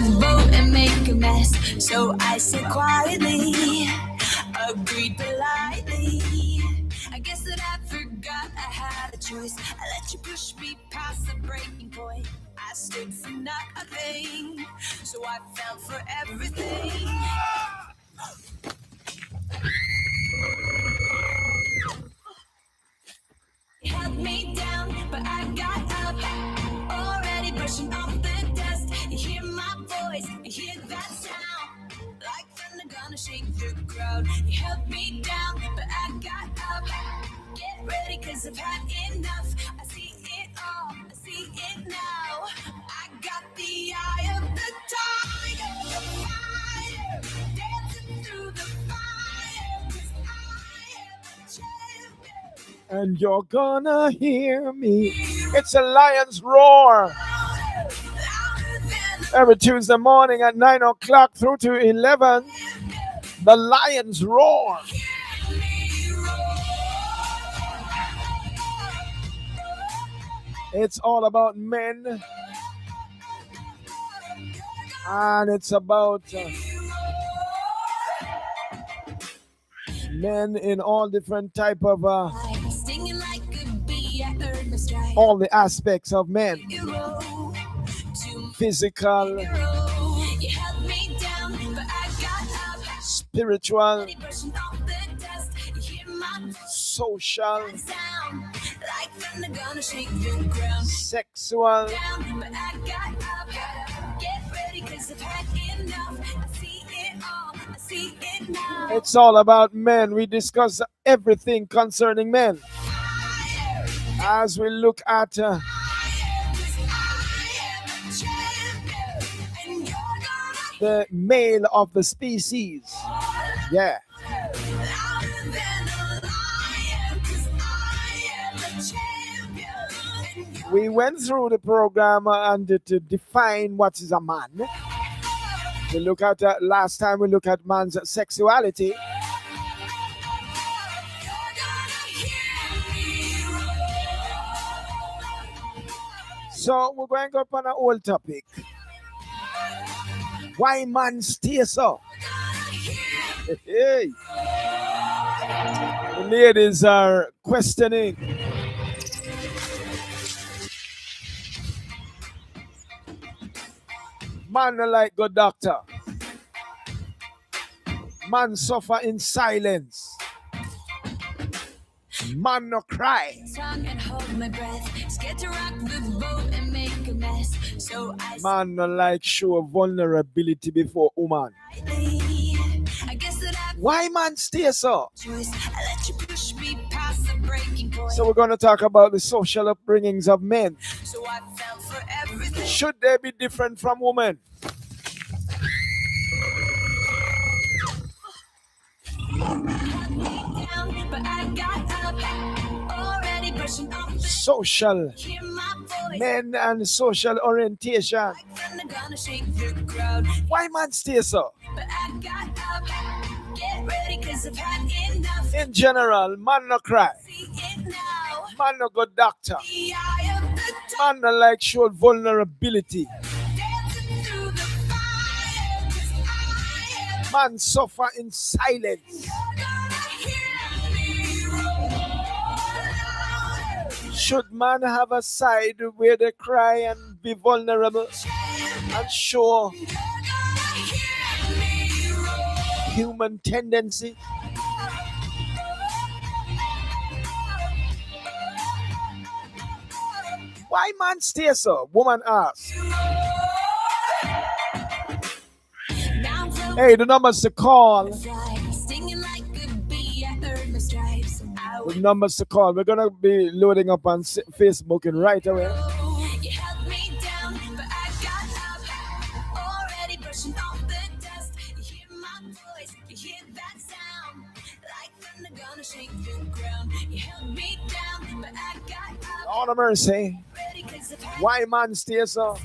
the boat and make a mess. So I said quietly, agreed politely. I guess that I forgot I had a choice. I let you push me past the breaking point. I stood for nothing, so I fell for everything. You held me down, but I got up, already brushing off the dust. You hear my voice, you hear that sound, like thunder gonna shake the crowd. You held me down, but I got up. Get ready, cause I've had enough. I see it all, I see it now. I got the eye of the tiger, the fire, dancing through the fire, 'cause I am a champion. And you're gonna hear me. It's a lion's roar. Every Tuesday morning at 9 o'clock through to 11. The lion's roar. It's all about men. And it's about men in all different type of all the aspects of men. Physical, spiritual, social, sexual. It's all about men. We discuss everything concerning men. As we look at the male of the species. Yeah. We went through the program and to define what is a man. We look at last time we looked at man's sexuality. So we're going to go up on an old topic. Why man stay so? Hey. The ladies are questioning. Man no like good doctor. Man suffer in silence. Man no cry. Man no like show vulnerability before woman. Why man stay so? So we're going to talk about the social upbringings of men. Should they be different from women? Social men and social orientation. Why man stay so? In general, man no cry. Man no go doctor. Man no like show vulnerability. Man suffer in silence. Should man have a side where they cry and be vulnerable and show human tendency? Why man stay so? Woman asks. Hey, the numbers to call. The numbers to call. We're going to be loading up on Facebook and right away. Lord of mercy. Why man stay so?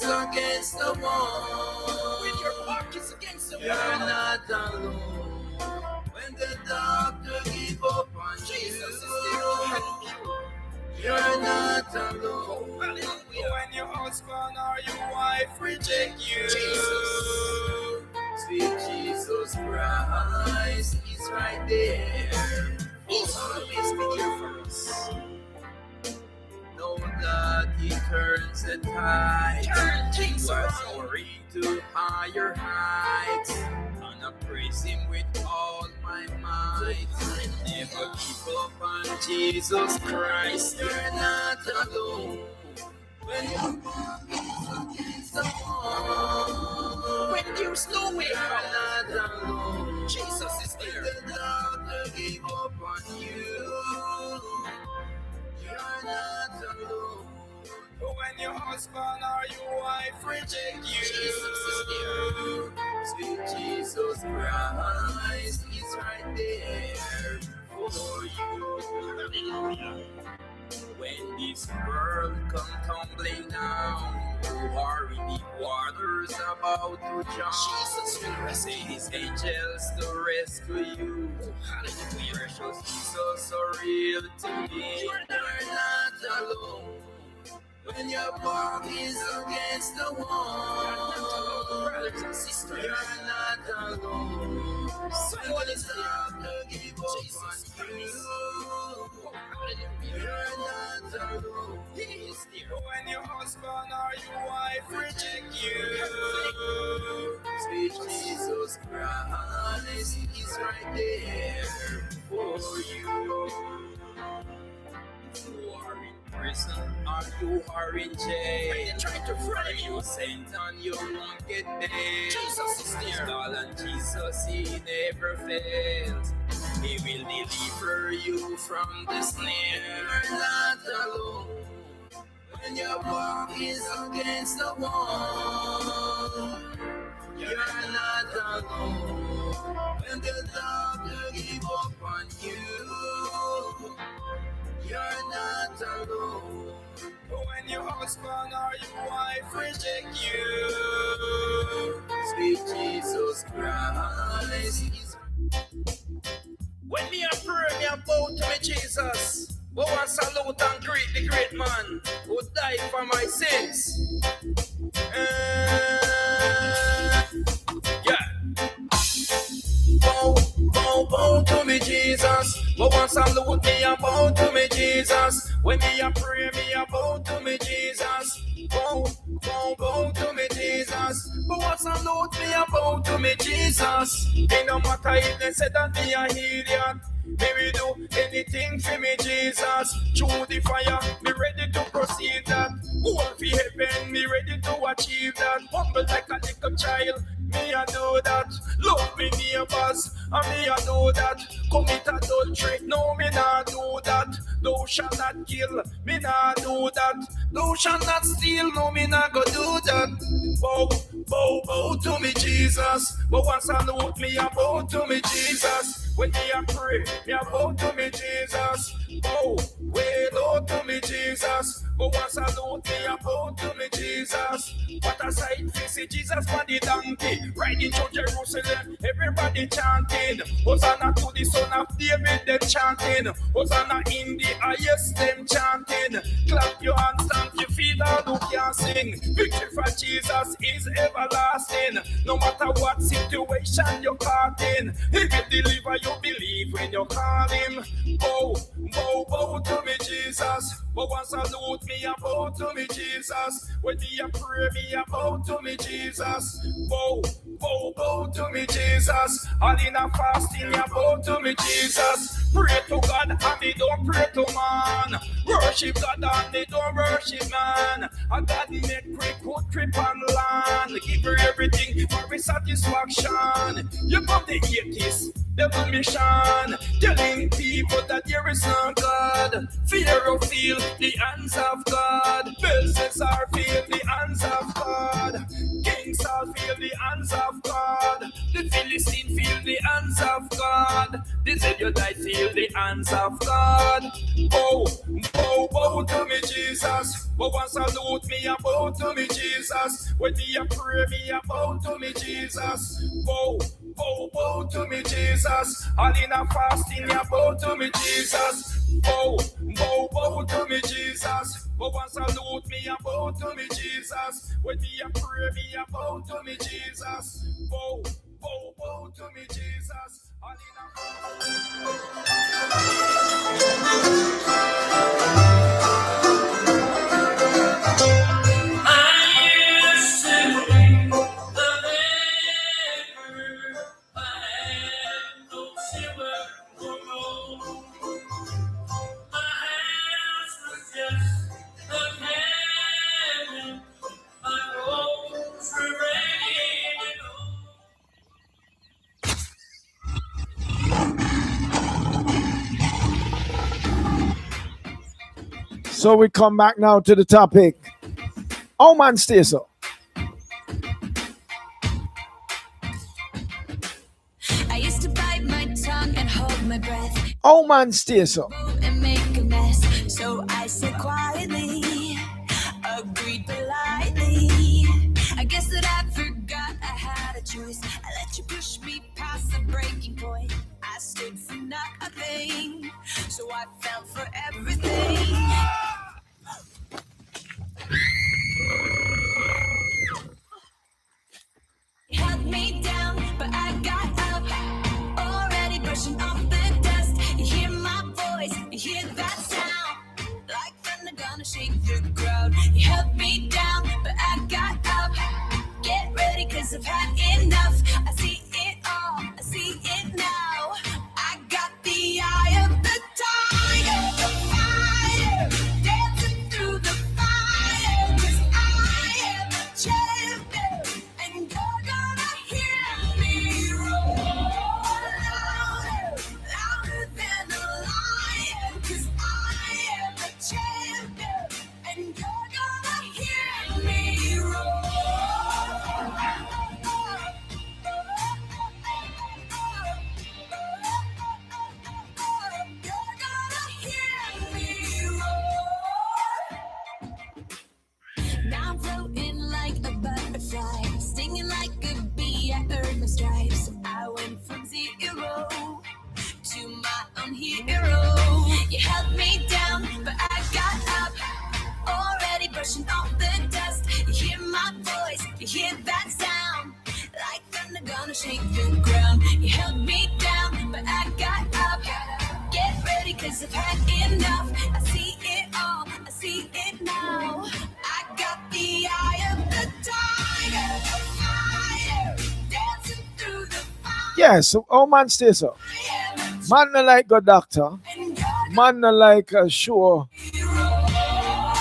is against the wall, when your back is against the wall, you're not alone. When the doctor give up on Jesus, is there to help you, you're not alone. When your husband or your wife reject you, Jesus, sweet Jesus Christ is right there. He's always be here for us. Know that He turns the tide. He was soaring to higher heights, and I praise Him with all my might. Never give up on Jesus Christ. You're not alone. When you walk against the wall, when you slow it, you're not alone. Jesus is there. The doctor give up on you, you're not alone. When your husband or your wife reject you, Jesus is there. Sweet Jesus Christ is right there for you. Hallelujah. When this world come tumbling down, who are in deep waters about to drown, Jesus will rescue His angels to rescue you. Hallelujah. Precious Jesus, so real to me. You're not alone. When your back is against the wall, brothers and sisters, you're not alone. Someone is there to give up on you. You're not alone. He is there. When your husband or your wife reject you, sweet Jesus Christ is right there for you. You are in prison or you are in jail, and they're trying to frame you, sent on you won't get there. Jesus is there. Call on Jesus, He never fails. He will deliver you from the snare. You're not alone. When your back is against the wall, you're not alone. When the doctor give up on you, you're not alone. When your husband or your wife reject you, sweet Jesus Christ is. When me a pray, me a bow to me Jesus. Go and salute and greet the great man who died for my sins. Yeah. Bow, bow, bow to me Jesus. Go and salute me and bow to me Jesus. When me a pray, me a bow to me Jesus. Bow, bow, bow to me Jesus. Go and salute me and bow to me Jesus. It no matter if they say that me a idiot. Me will do anything for me, Jesus. Through the fire, me ready to proceed that. Go for heaven, me ready to achieve that. Humble like a little child, me a do that. Love me neighbors, and me a do that. Commit adultery, no me nah do that. Thou shall not kill, me nah do that. Thou shall not steal, no me nah go do that. Bow, bow, bow to me, Jesus. But once I salute me, I bow to me, Jesus. When me a pray, me a bow to me Jesus. Bow, way low to me Jesus. But once I salute me, I bow to me Jesus. What a sight to see Jesus on the donkey, riding through Jerusalem, everybody chanting. Hosanna to the Son of David, them chanting. Hosanna in the highest, them chanting. Clap your hands, stamp your feet, all who can sing. Victory for Jesus is everlasting. No matter what situation you're caught in, He will deliver. You believe when you call Him. Bow, bow, bow to me Jesus. But once I salute me, I bow to me Jesus. When me a pray, me a bow to me Jesus. Bow, bow, bow to me Jesus. All in a fasting, I bow to me Jesus. Pray to God and me don't pray to man. Worship God and me don't worship man. And God make quick good trip on land. Give her everything for his satisfaction. You come the atheist, devil mission, telling people that there is no God. Pharaoh feel the hands of God. Belshazzar feel the hands of God. King Saul feel the hands of God. The Philistine feel the hands of God. This is your life, feel the hands of God. Bow, bow, bow to me, Jesus. But once salute me, I bow to me, Jesus. When me a pray, me a bow to me, Jesus. Bow, bow, bow to me, Jesus. All in a fasting, ya bow to me, Jesus. Bow, bow, bow to me, Jesus. But once salute me, I bow to me, Jesus. When me a pray, me a bow to me, Jesus. Bow, bow, bow to me, Jesus. All in a So we come back now to the topic. Oh man, stay so. I used to bite my tongue and hold my breath. Oh man, stay so. And make a mess. So I said quietly, agreed politely. I guess that I forgot I had a choice. I let you push me past the breaking point. I stood for nothing, so I fell for everything. Held me down, but I got up. Already brushing off the dust. You hear my voice, you hear that sound. Like thunder gonna shake the ground. You held me down, but I got up. Get ready, cause I've had enough. I see it all, I see it now. I got the eye of the tiger, the fire, dancing through the fire. Cause I am a champion, and you're gonna hear me roar louder, louder than a lion. Cause I am a champion, and you're gonna hear me roar. You're gonna hear me roar. Now I'm floating like a butterfly, stinging like a bee. I earned my stripes. I went from zero to my own hero. You held me down, but I got up. Already brushing off the dust. You hear my voice, you hear that sound. Like thunder gonna shake the ground. You held me down, but I got up. Get ready, cause I've had enough. I see it all, I see it now. I got the eye of the tiger, the fire, dancing through the fire. Yeah, so oh man, stay so. Man no like good doctor. Man no like sure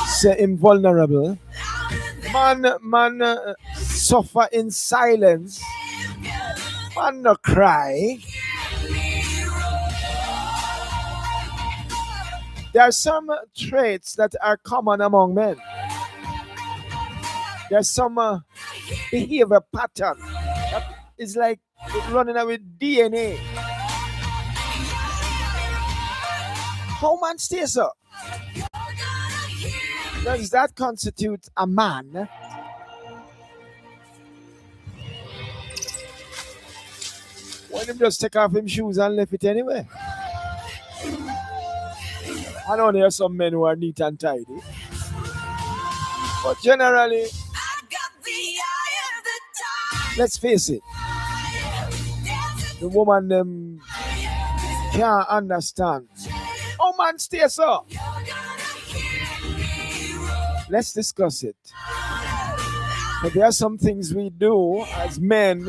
say invulnerable. Man suffer in silence. Man no cry. There are some traits that are common among men. There's some behavior pattern that is like running out with DNA. How man stays up? Does that constitute a man? When him just take off him shoes and left it anyway. I know there are some men who are neat and tidy, but generally, let's face it, the woman them can't understand. Oh man, stay so. Let's discuss it. But there are some things we do as men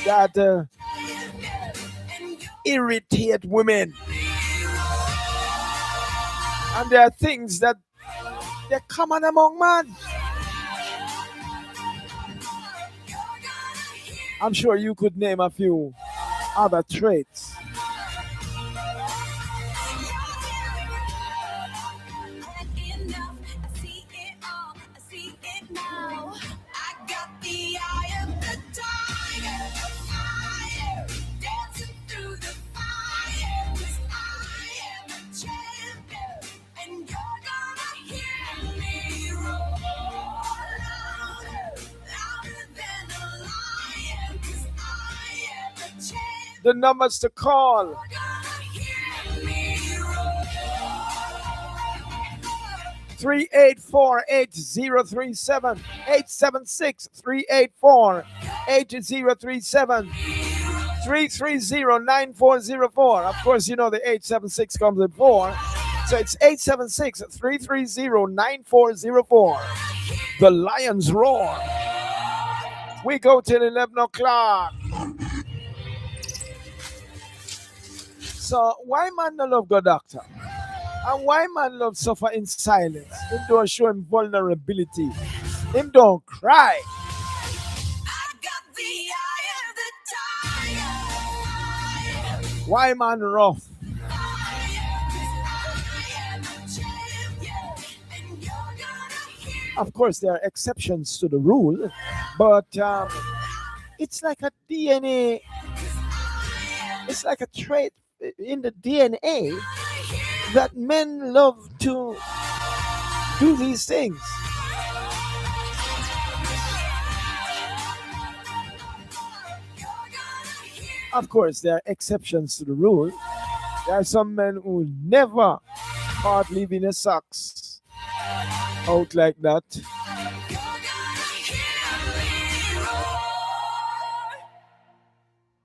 that irritate women. And there are things that they're common among men. I'm sure you could name a few other traits. The numbers to call. 384-8037, 876-384-8037, 330-9404. Of course, you know the 876 comes with 4. So it's 876-330-9404. The Lions Roar. We go till 11 o'clock. So why man no love God doctor? And why man love suffer in silence? Him don't show him vulnerability. Him don't cry. Why man rough? Of course, there are exceptions to the rule, but it's like a DNA. It's like a trait in the DNA that men love to do these things. Of course, there are exceptions to the rule. There are some men who never part leaving their socks out like that.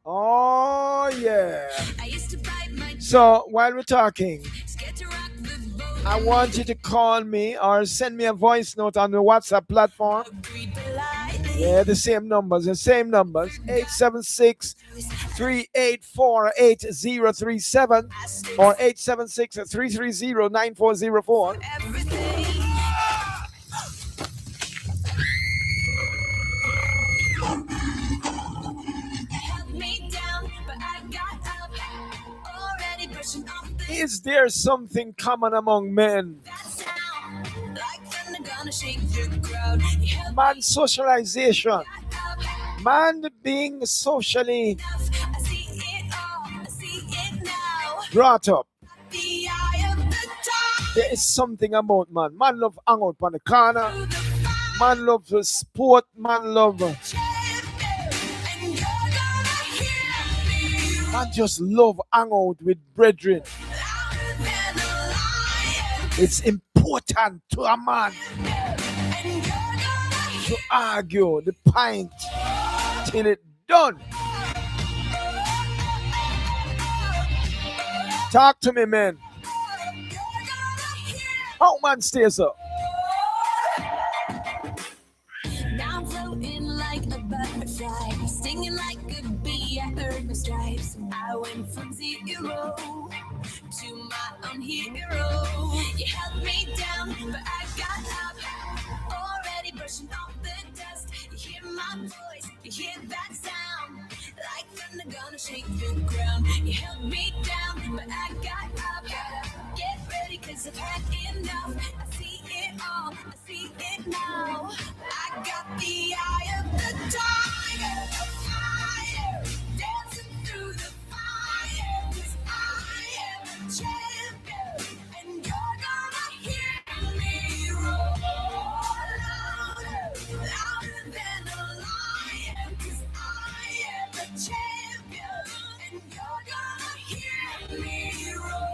Oh, yeah. So, while we're talking, I want you to call me or send me a voice note on the WhatsApp platform. Yeah, the same numbers. 876-384-8037 or 876-330-9404. Is there something common among men? Man socialization. Man being socially brought up. There is something about man. Man love hang out on the corner. Man love sport. Man love. Man just love hang out with brethren. It's important to a man to argue the pint till it done. Talk to me, man. How man stays up? Now I'm floating like a butterfly, stinging like a bee. I earned my stripes. I went from 0 to my own hero. You held me down, but I got up. Already brushing off the dust. You hear my voice, you hear that sound. Like thunder gonna shake the ground. You held me down, but I got up. Get ready, cause I've had enough. I see it all, I see it now. I got the eye of the tiger, fire, dancing through the fire. Cause I am a champion, and you're gonna hear me roar louder, louder than a lion. Cause I am a champion, and you're gonna hear me roar.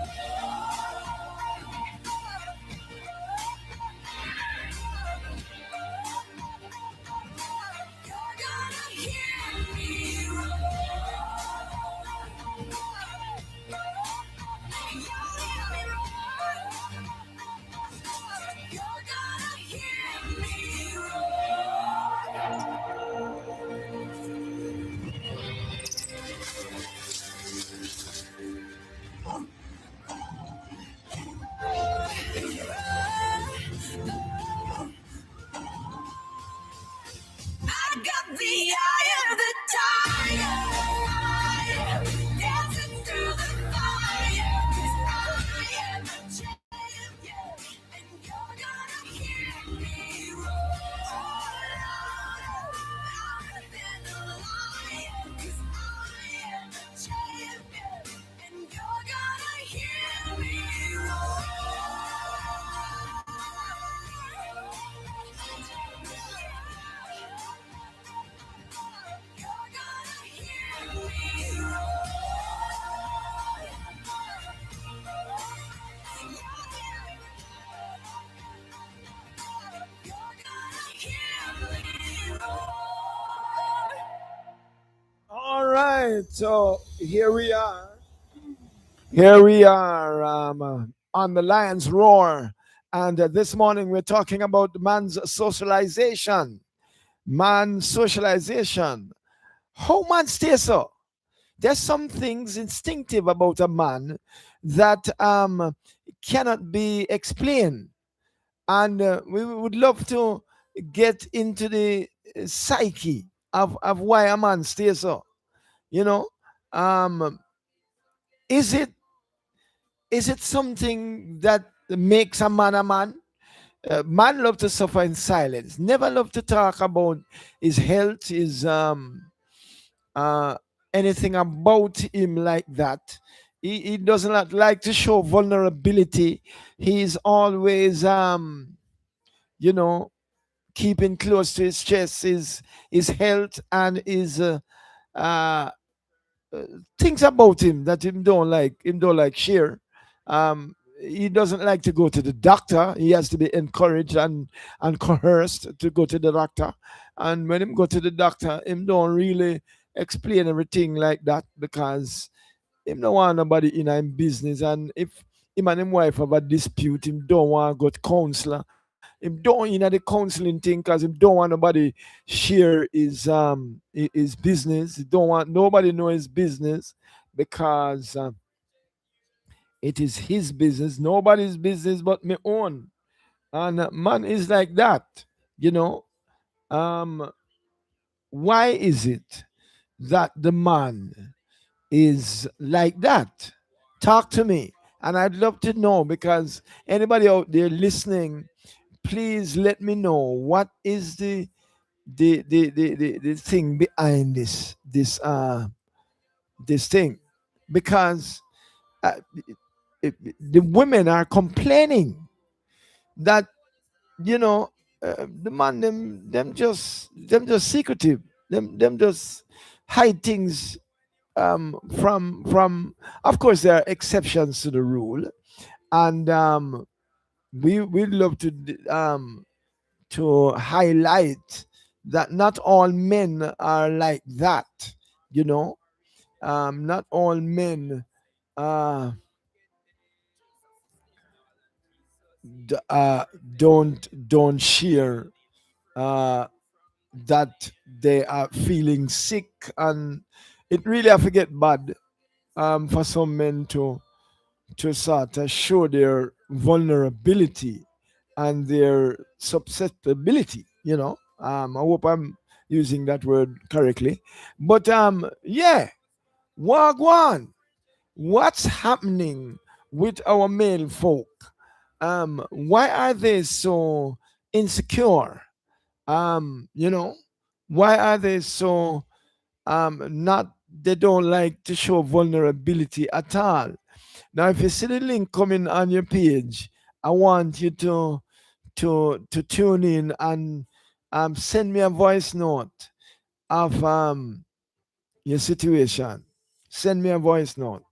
right, so here we are. Here we are on the Lion's Roar. And this morning we're talking about man's socialization. Man's socialization. How man stays so? There's some things instinctive about a man that cannot be explained. And we would love to get into the psyche of why a man stays so. You know, um, is it is it something that makes a man a man? Man love to suffer in silence. Never love to talk about his health, his uh, anything about him like that. He does not like to show vulnerability. He's always you know keeping close to his chest, his health and his uh, things about him that him don't like share. He doesn't like to go to the doctor. He has to be encouraged and coerced to go to the doctor. And when him go to the doctor, him don't really explain everything like that because him don't want nobody in him business. And if him and him wife have a dispute, him don't want to go to counselor. Him don't in the counseling thing because him don't want nobody share his business. He don't want nobody know his business because it is his business, nobody's business but my own. And man is like that, you know. Um, why is it that the man is like that? Talk to me, and I'd love to know because anybody out there listening, please let me know what is the thing behind this thing because uh, the women are complaining that you know the man them just secretive, them just hide things from of course there are exceptions to the rule, and we love to highlight that not all men are like that, you know. Not all men uh, d- uh, don't share uh, that they are feeling sick, and it really I forget bad for some men to sort of show their vulnerability and their susceptibility. You know, I hope I'm using that word correctly, but yeah, wagwan, what's happening with our male folk? Why are they so insecure? You know, why are they so not? They don't like to show vulnerability at all. Now, if you see the link coming on your page, I want you to tune in and send me a voice note of your situation. Send me a voice note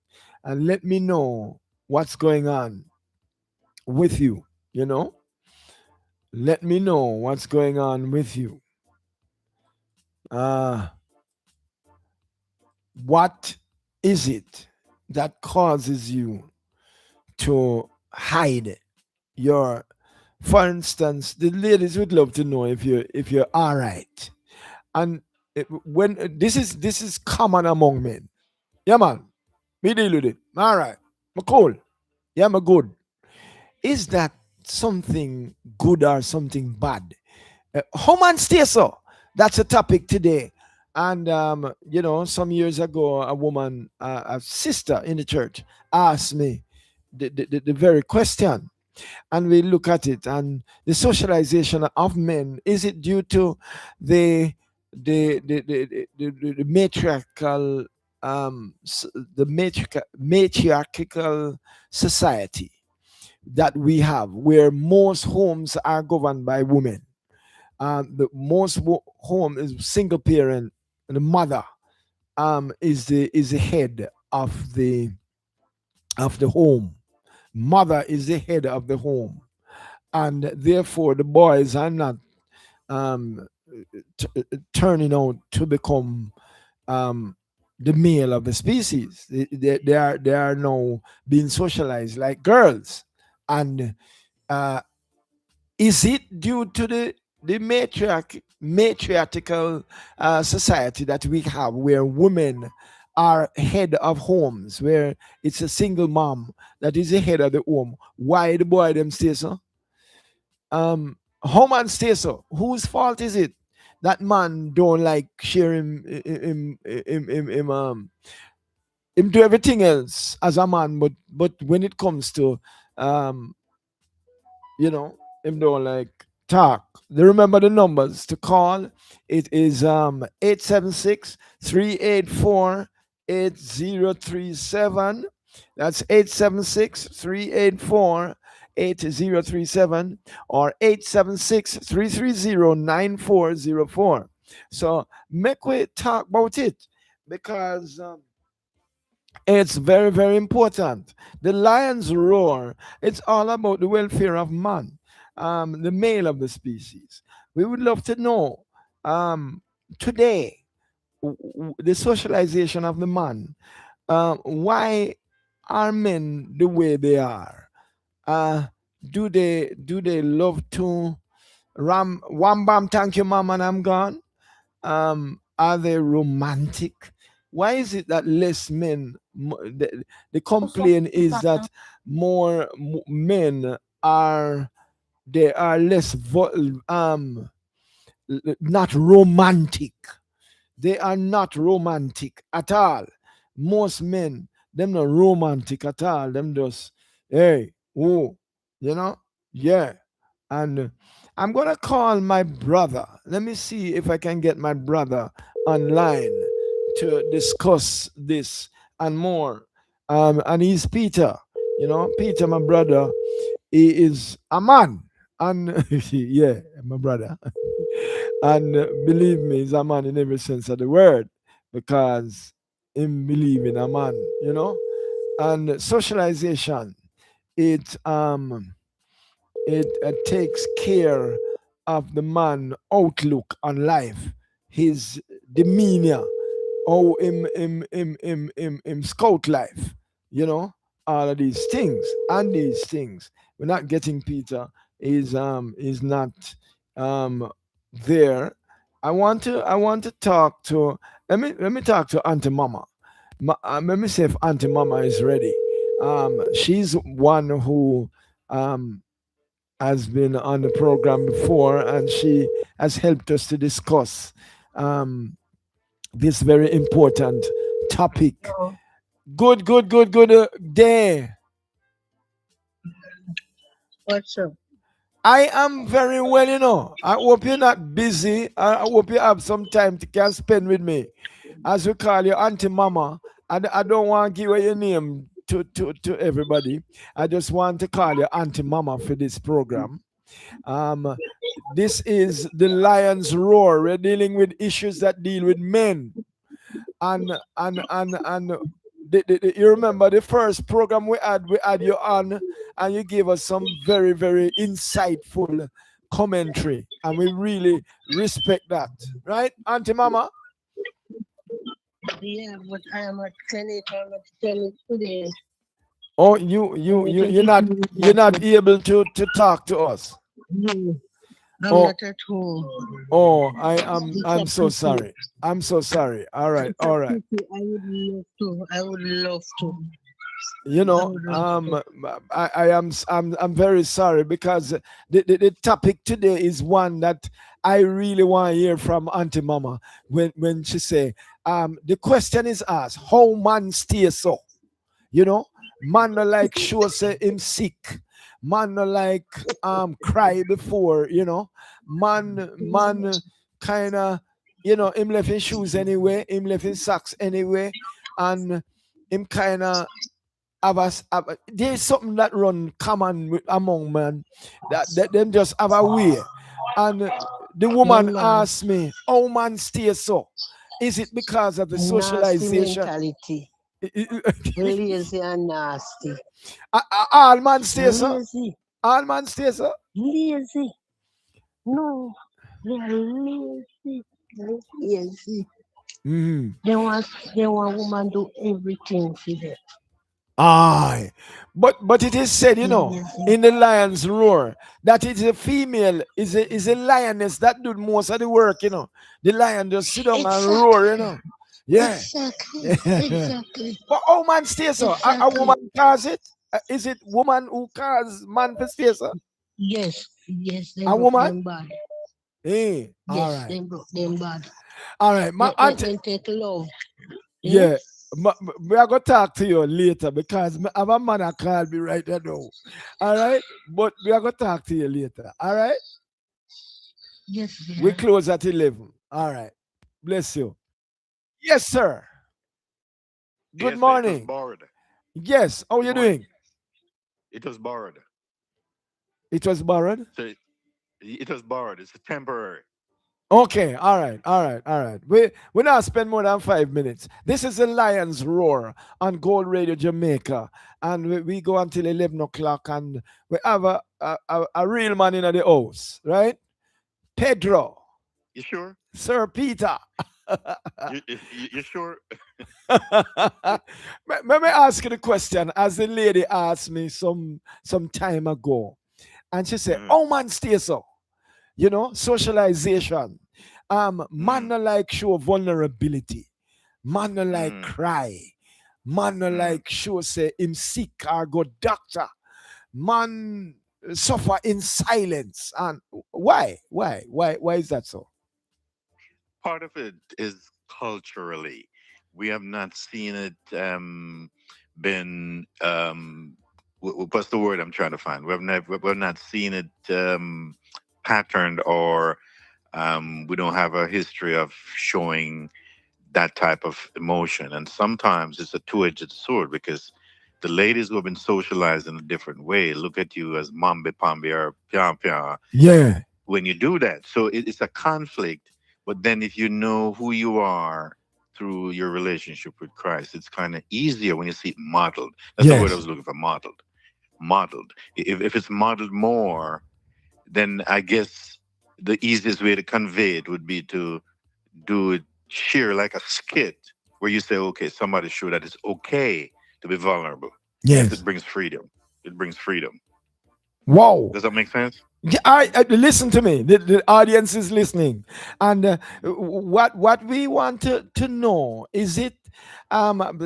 and let me know what's going on with you. You know, let me know what's going on with you. Uh, what is it that causes you to hide your? For instance, the ladies would love to know if you're all right. And when this is common among men. Yeah, man. Me deal with it. All right. I'm cool. Yeah, I'm good. Is that something good or something bad? How man stay so? That's a topic today. And some years ago, a woman, a sister in the church, asked me the very question, and we look at it and the socialization of men. Is it due to the the matriarchal matriarchal society that we have, where most homes are governed by women? The most home is single parent, and the mother is the head of the home. Mother is the head of the home, and therefore the boys are not um, turning out to become um, the male of the species. They are now being socialized like girls. And uh, is it due to the matriarchal society that we have, where women are head of homes, where it's a single mom that is the head of the home? Why the boy them stay so? How man stay so? Whose fault is it that man don't like share him do everything else as a man, but when it comes to um him don't like talk. They remember the numbers to call. It is 876 That's 876-384-8037, or 876-330-9404. So make we talk about it, because it's very, very important. The lion's roar, it's all about the welfare of man, the male of the species. We would love to know today, the socialization of the man. Why are men the way they are? Uh, do they love to ram wham bam thank you mom and I'm gone? Are they romantic? Why is it that less men, the complaint is that more men are, they are less not romantic. They are not romantic at all. Most men, them not romantic at all. Them just, hey, oh, you know, yeah. And I'm gonna call my brother. Let me see if I can get my brother online to discuss this and more. And he's Peter. Peter, my brother, he is a man. And yeah, my brother. And believe me, he's a man in every sense of the word, because him believe in a man. And socialization, it takes care of the man outlook on life, his demeanor, how him scout life, you know, all of these things. And these things, we're not getting Peter, is not um there. I want to talk to, let me talk to Auntie Mama. Let me see if Auntie Mama is ready. She's one who um has been on the program before, and she has helped us to discuss um this very important topic. Oh, Good day. what's up? I am very well. I hope you're not busy. I hope you have some time to can spend with me. As we call you Auntie Mama. And I don't want to give away your name to everybody. I just want to call you Auntie Mama for this program. Um, this is the Lion's Roar. We're dealing with issues that deal with men. And you remember the first program we had you on, and you gave us some very, very insightful commentary, and we really respect that, right, Auntie Mama? Yeah, but I am at clinic. I'm at clinic today. Oh, you you I'm you at you're the not clinic, you're not doctor. able to talk to us. No, I'm Oh, not at home. I'm It's a so pity. sorry. I'm so sorry. All right, It's a all right. pity. I would love to. I would love to. you I know would love to. um I'm very sorry, because the topic today is one that I really want to hear from Auntie Mama, when she say, the question is asked, how man stay so, you know man no like sure say him sick, man no like cry before, man kind of, him left his shoes anyway, him left his socks anyway, and him kind of there's something that run common among men, that them just have a way. And the Yeah, woman man. asked me, how man stay so? Is it because of the Nasty socialization? mentality. Lazy and nasty. All man stay so? Lazy. All man stay so? Lazy. No. They are lazy. Lazy. Mm. They want woman do everything for them. Aye. But it is said, Yes, in the lion's roar, that it is a female, is a lioness that do most of the work. The lion just sit down and exactly, roar. Yeah. exactly, Yeah. exactly, But oh man stay so. A exactly. woman cause it? Is it woman who cause man to stay so? Yes, yes, A them broke woman? them bad. Hey, all Yes, right. them broke them bad. All right. My Let auntie. them take love. Eh? Yeah. We are gonna talk to you later because I have a man that called me right now. All right, but we are gonna talk to you later. All right, Yes, we dear. close at 11. All right, bless you. Yes, sir. Good Yes, sir, it was morning. borrowed. Yes, how Good you morning. doing? It was borrowed. It was borrowed. So it was borrowed. It's temporary. Okay, all right, all right, all right. We now spend more than 5 minutes. This is the Lion's Roar on Gold Radio Jamaica, and we go until 11 o'clock, and we have a real man in the house, right? Pedro, You sure? Sir Peter. You sure? Let me ask you the question, as the lady asked me some time ago, and she said, Mm, "Oh man, stay so." Socialization. Man mm, no like show vulnerability. Man no like mm, cry. Man no mm. like show say him sick or go doctor. Man suffer in silence. And why? Why is that so? Part of it is culturally. We have not seen it been what's the word I'm trying to find? We've not seen it patterned, or we don't have a history of showing that type of emotion. And sometimes it's a two-edged sword, because the ladies who have been socialized in a different way look at you as mambe pambe or pian pian Yeah. when you do that. So it's a conflict. But then if you know who you are through your relationship with Christ, it's kind of easier when you see it modeled. That's the word I Yes. was looking for, modeled. Modeled. If it's modeled more, then I guess the easiest way to convey it would be to do it, share like a skit where you say, okay, somebody show that it's okay to be vulnerable. Yes, it Yes. brings freedom. It brings freedom. Wow. Does that make sense? Yeah, listen to me. The audience is listening, and what we want to know is it.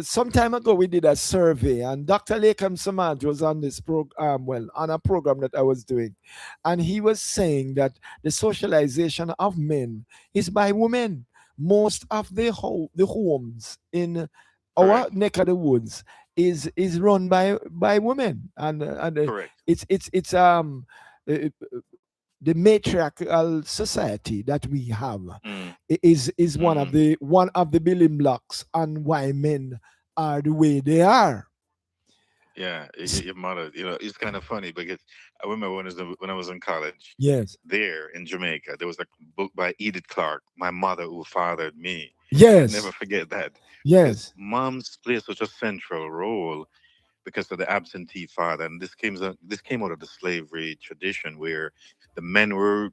Some time ago we did a survey, and Dr. Lakam Samaj was on this program, well, on a program that I was doing, and he was saying that the socialization of men is by women. Most of the homes in our Correct. neck of the woods is run by women, and Correct. uh, the matriarchal society that we have Mm, is mm. one of the building blocks on why men are the way they are. Yeah, S- your mother. It's kind of funny because I remember when I was in college Yes, there in Jamaica, there was a book by Edith Clark, My Mother Who Fathered Me. I'll never yes, forget that, because yes, moms play such a central role because of the absentee father. And this came out of the slavery tradition, where the men were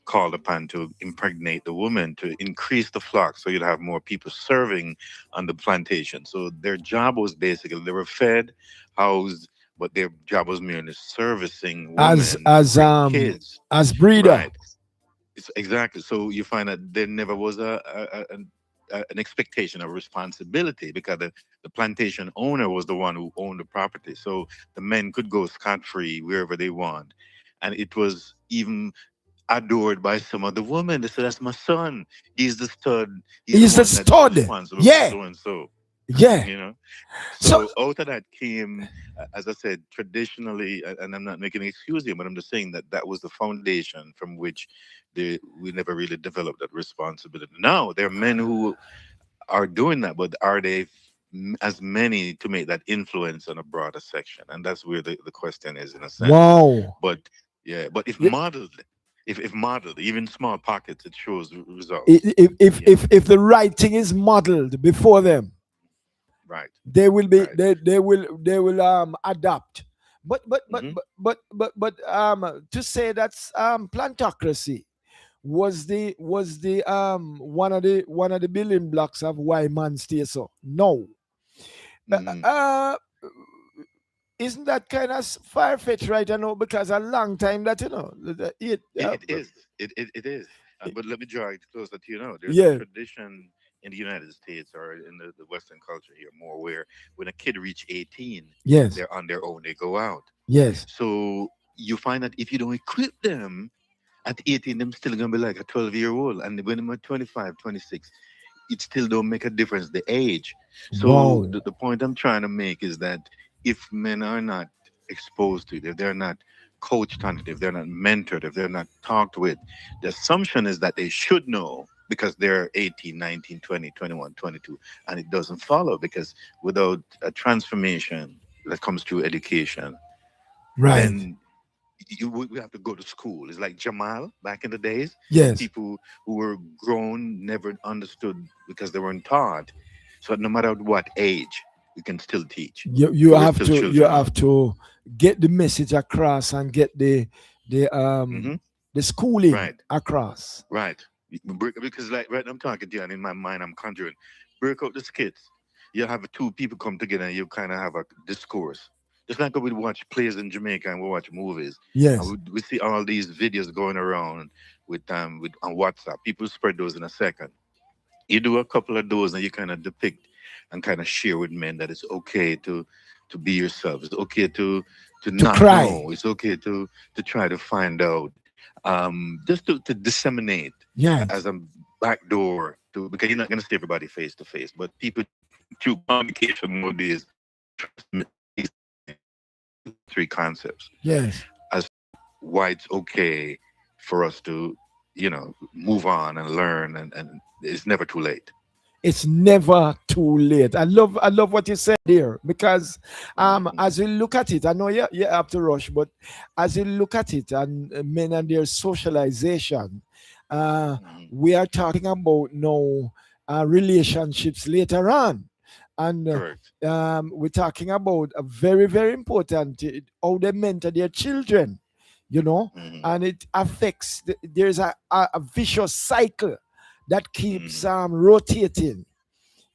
called upon to impregnate the woman to increase the flock, so you'd have more people serving on the plantation. So their job was basically, they were fed, housed, but their job was merely servicing as women to as bring um kids. as breeder. Right. It's exactly. So you find that there never was an expectation of responsibility, because the plantation owner was the one who owned the property. So the men could go scot free wherever they want. And it was even adored by some of the women. They said, "That's my son. He's the stud. He's the He's the one that's stud. responsible for Yeah, so and so." yeah. You know? So So out of that came, as I said, traditionally, and I'm not making an excuse here, but I'm just saying that that was the foundation from which we never really developed that responsibility. Now there are men who are doing that, but are they as many to make that influence on a broader section? And that's where the question is, in a sense. wow. But yeah, but if Yeah, modeled, if modeled, even small pockets, it shows results. if You know, if the right thing is modeled before them, right, they will be right. they will adapt. But Hmm. to say that's plantocracy, was the one of the building blocks of why man stay so. No. Uh, Mhm. uh, isn't that kind of far fetched right now? Because a long time that It is. It is. But let me draw it closer to there's a yeah, tradition in the United States or in the Western culture here more where when a kid reach 18, yes, they're on their own. They go out. yes, So you find that if you don't equip them at 18, them still gonna be like a 12-year-old. And when they're 25, 26, it still don't make a difference the age. So wow, the point I'm trying to make is that if men are not exposed to it, if they're not coached on it, if they're not mentored, if they're not talked with, the assumption is that they should know because they're 18, 19, 20, 21, 22, and it doesn't follow because without a transformation that comes through education, right, then we have to go to school. It's like Jamal back in the days. yes. People who were grown never understood because they weren't taught. So no matter what age, we can still teach. You Because we're have still to you children. have to get the message across and get the Hmm. the schooling Right, across. right. Because like right, I'm talking to you, and in my mind, I'm conjuring. Break out the skits. You have two people come together, and you kind of have a discourse. Just like we watch plays in Jamaica and we watch movies, and Yes, we see all these videos going around with on WhatsApp. People spread those in a second. You do a couple of those, and you kind of depict and kind of share with men that it's okay to be yourself. It's okay to to not cry. know. It's okay to try to find out. Just to disseminate Yes, as a back door to because you're not going to see everybody face to face, but people through communication nowadays transmit these three concepts yes. as to why it's okay for us to move on and learn and it's never too late. It's never too late. I love what you said there because Hmm. as you look at it, I know you have to rush, but as you look at it and men and their socialization, uh Hmm. we are talking about now relationships later on. And Correct. we're talking about a very, very important how they mentor their children, you know, Hmm. and it affects there's a vicious cycle that keeps Hmm. rotating.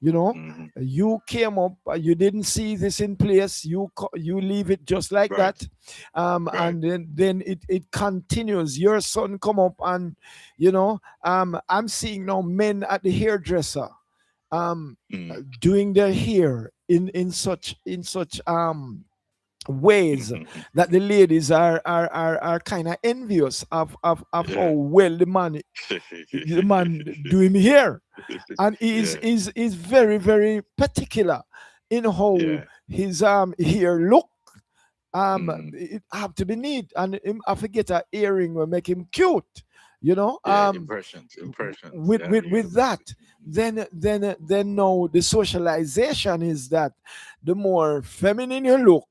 You know, Hmm. you came up, you didn't see this in place, you leave it just like Right. that, Right. and then it continues. Your son come up, and I'm seeing now men at the hairdresser, um, Hmm. doing their hair in such ways Hmm. that the ladies are kind of envious of how Yeah. well the man do him hair, and is Yeah. is is very, very particular in how Yeah. his hair look. Hmm. It have to be neat, and him I forget a earring will make him cute, you know. Yeah. Impressions. With Yeah. with Yeah. with that, then now the socialization is that the more feminine you look,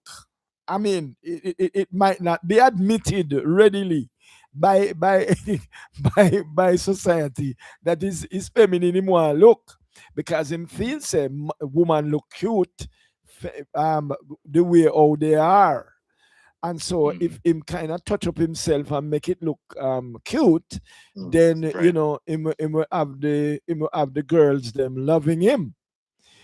I mean, it might not be admitted readily by by society that is feminine in one look, because him Mhm. feels a woman look cute, the way how they are. And so if Mhm. him kind of touch up himself and make it look cute, Mhm. then Right. him will have the girls them loving him.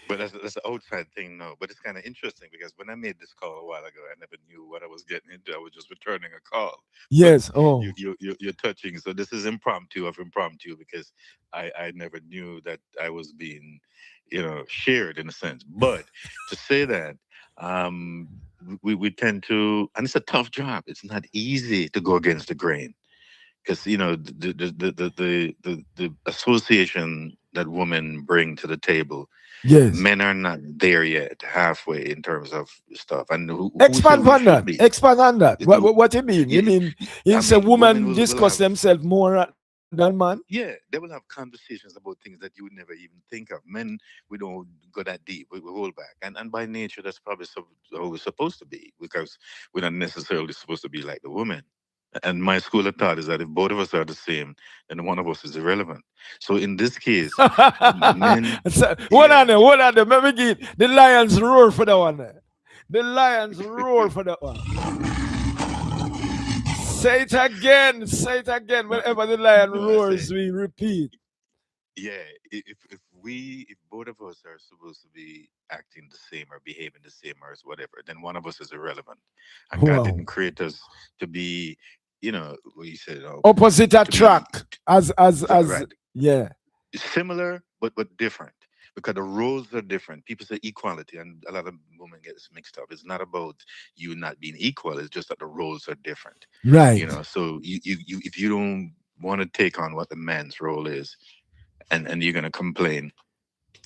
But that's the outside thing, no. But it's kind of interesting because when I made this call a while ago, I never knew what I was getting into. I was just returning a call. But Yes. Oh. you're touching. So this is impromptu of impromptu because I never knew that I was being, shared in a sense. But to say that, um, we tend to, and it's a tough job. It's not easy to go against the grain because the association that women bring to the table, Yes. men are not there yet halfway in terms of stuff and who said Expand we on should that. be. Expand on that. It- What you mean? You yeah, mean I it's a mean women woman will discuss have, themselves more than man? yeah, they will have conversations about things that you would never even think of. Men, we don't go that deep. We hold back, and by nature, that's probably how we're supposed to be because we're not necessarily supposed to be like the women. And my school of thought is that if both of us are the same, then one of us is irrelevant. So in this case, men, So, hold on yeah, there. Hold on there. Let me get the lions roar for that one. There. The lions roar for that one. Say it again. Say it again. No, Whenever the lion no, I say, roars, we repeat. yeah. If both of us are supposed to be acting the same or behaving the same or whatever, then one of us is irrelevant, and God Wow. didn't create us to be, what you said, Opposite to be attract. As right, yeah. similar but different, because the roles are different. People say equality, and a lot of women get this mixed up. It's not about you not being equal. It's just that the roles are different. Right. So if you don't want to take on what the man's role is, and you're gonna complain,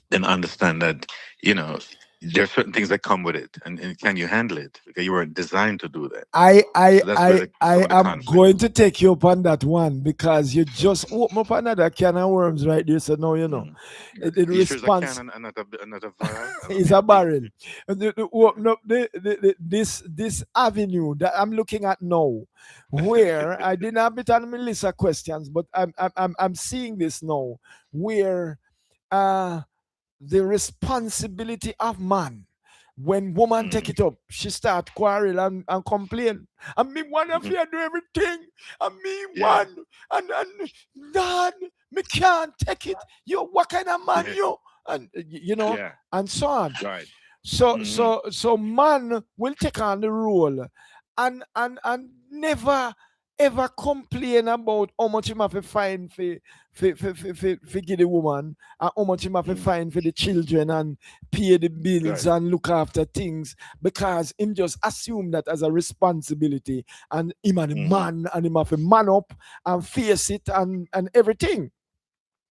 then understand that you know there's certain things that come with it, and can you handle it? Because you were designed to do that. I I So that's where I some I of the am conflict. going to take you up on that one because you just open up another can of worms right there. So now you know Mm. the You sure it's a can response and another vial? I is mean, a a big. barrel. Yeah. Open up this avenue that I'm looking at now, where I didn't have it on my list of questions, but I'm seeing this now, where uh the responsibility of man. When woman take Mm. it up, she start quarrel and complain. And me one of Mhm. you do everything. And me Yeah. one and dad, me can't take it. You what kind of man Yeah. you? And Yeah. and so on. Right. So Hmm. so so man will take on the role and never ever complain about how much him have to find for give the woman and how much him have to Mm. find for the children and pay the bills Right. and look after things because him just assume that as a responsibility and him and the Hmm. man and him have to man up and face it and everything.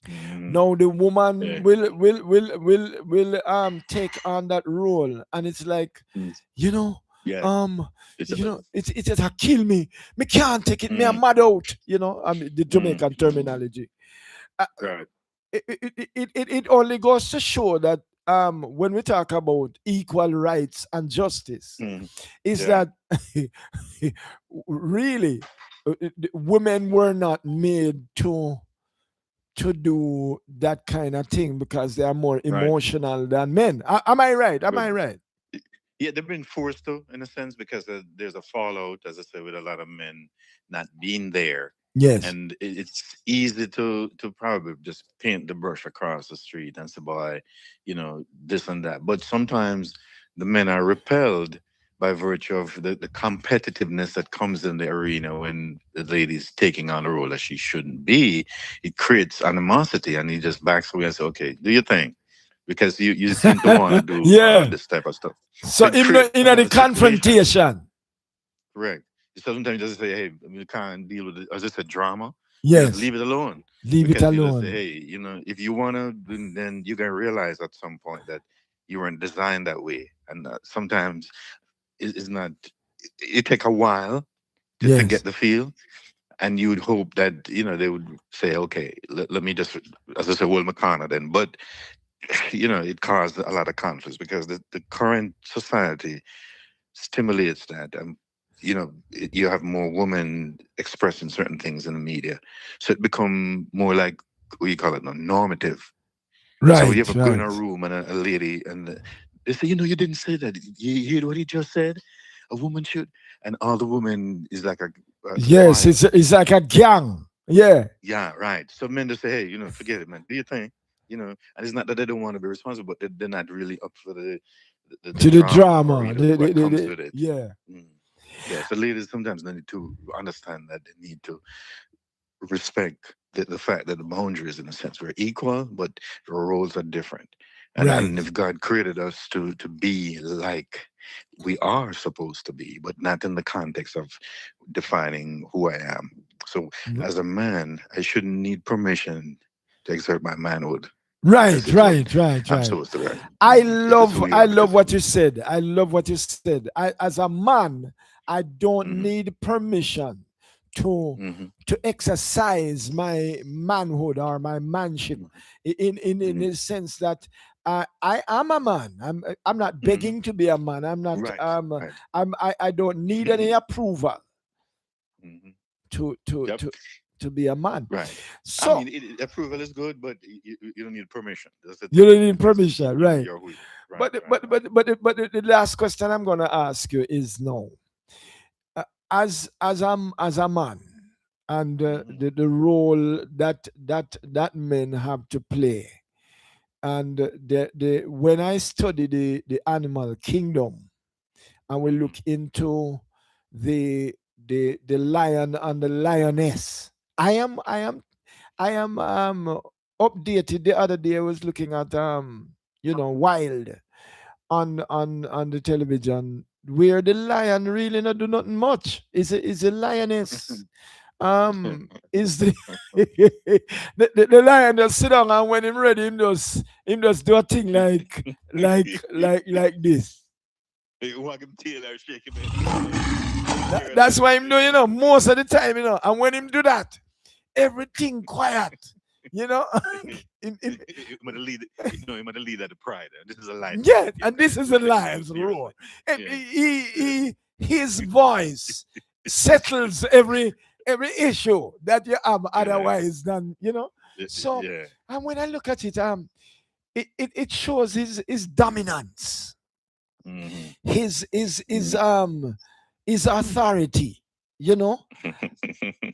Hmm. Now the woman Yeah. will take on that role, and it's like, Mm. you know, Yeah. um, It's a. it's just a kill me. Me can't take it. Me a Mm. mad out. I mean the Mm. Jamaican terminology. Uh, Right. it only goes to show that when we talk about equal rights and justice, Mm. is Yeah. that really women were not made to do that kind of thing because they are more Right. emotional than men. Am I right? Am But I right? yeah, they've been forced to, in a sense, because there's a fallout, as I said, with a lot of men not being there, Yes. and it's easy to probably just paint the brush across the street and say, "Boy, this and that." But sometimes the men are repelled by virtue of the competitiveness that comes in the arena when the lady's taking on a role that she shouldn't be. It creates animosity, and he just backs away and says, "Okay, do your thing," because you seem to want to do Yeah. this type of stuff. So So it creates in the situation. confrontation. Correct. So sometimes you just say, "Hey, we can't deal with it." Or is this a drama? You just Yes. leave it alone, Leave it because you just say, alone. "Hey, if you wanna, then you can realize at some point that you weren't designed that way." And sometimes it's not. It take a while to get Yes. the feel, and you would hope that they would say, "Okay, let me just," as I said, Will McConnell then. But it caused a lot of conflicts because the current society stimulates that. You have more women expressing certain things in the media, so it become more like, what you call it now, normative. So when you Right. ever go in a Right. room and a lady, and they say, you didn't say that. You hear what he just said? A woman should, and all the women is like a Yes. squire. It's like a gang. Yeah. Yeah, right. So men just say, hey, forget it, man. Do your thing. And it's not that they don't want to be responsible, but they're not really up for the To the drama, or drama. what comes with it. Yeah. Mm. Yeah, so ladies sometimes they need to understand that they need to respect the fact that the boundaries, in a sense, we're equal, but the roles are different. And Right. if God created us to be like we are supposed to be, but not in the context of defining who I am. So as a man, I shouldn't need permission to exert my manhood, because Right, this is what right, right, I'm right. supposed to be. I This is who love we I are love because. what you said. I love what you said. As a man, I don't Hmm. need permission to Hmm. to exercise my manhood or my manship in Hmm. the sense that I am a man. I'm not Hmm. begging to be a man. I'm not Right, right. I don't need any approval Hmm. to to Yep. to to be a man. Right. I So mean, approval is good, but you don't need permission. That's the you thing, don't need because it's permission, right? you're who you. Right, But right, right. the last question I'm gonna ask you is no. as a man, and Hmm. the role that men have to play, and the when I study the animal kingdom, and we Hmm. look into the lion and the lioness. I am updated. The other day I was looking at Wild on the television, where the lion really not do nothing much. Is a lioness. Is the the lion just sit down, and when him ready, him just do a thing like this. You walk him tail or shake him head. Take care of That's that. why him do, most of the time, and when him do that, everything quiet, you know. Him, I'm gonna lead. No, I'm gonna lead at the pride. This is a lion's roar. yeah, Yeah, and this is a lion's seriously. roar, and Yeah, his voice settles every issue that you have yeah, otherwise done. So, yeah. and when I look at it, it shows his dominance, Hmm. his authority, you know,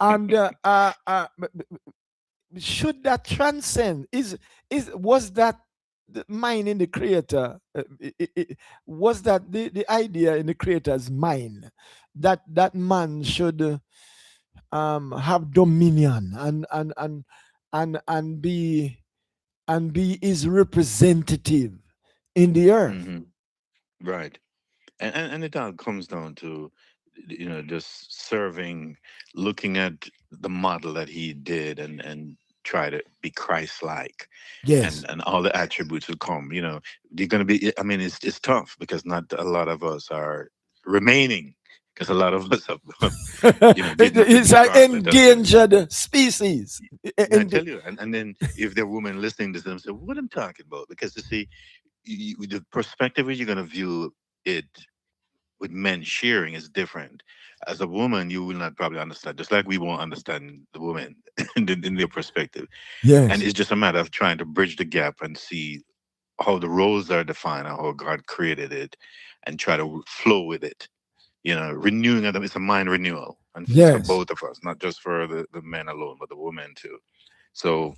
and should that transcend, is was that the mind in the creator, was that the idea in the creator's mind, that man should have dominion, and be his representative in the earth. Hmm. Right. And it all comes down to, just serving, looking at the model that he did, and try to be Christ-like, Yes. and all the attributes will come. You're going to be. I mean, it's tough because not a lot of us are remaining, because a lot of us have, did nothing It's to an God. Let us say. endangered species. I tell you, and then if there are women listening to them, say, "What I'm talking about?" Because you see, the perspective you're going to view it with men sharing is different. As a woman, you will not probably understand, just like we won't understand the woman in their perspective. And Yes. it's just a matter of trying to bridge the gap and see how the roles are defined and how God created it, and try to flow with it. Renewing of them, it's a mind renewal. And it's for Yes. both of us, not just for the men alone, but the women too. So,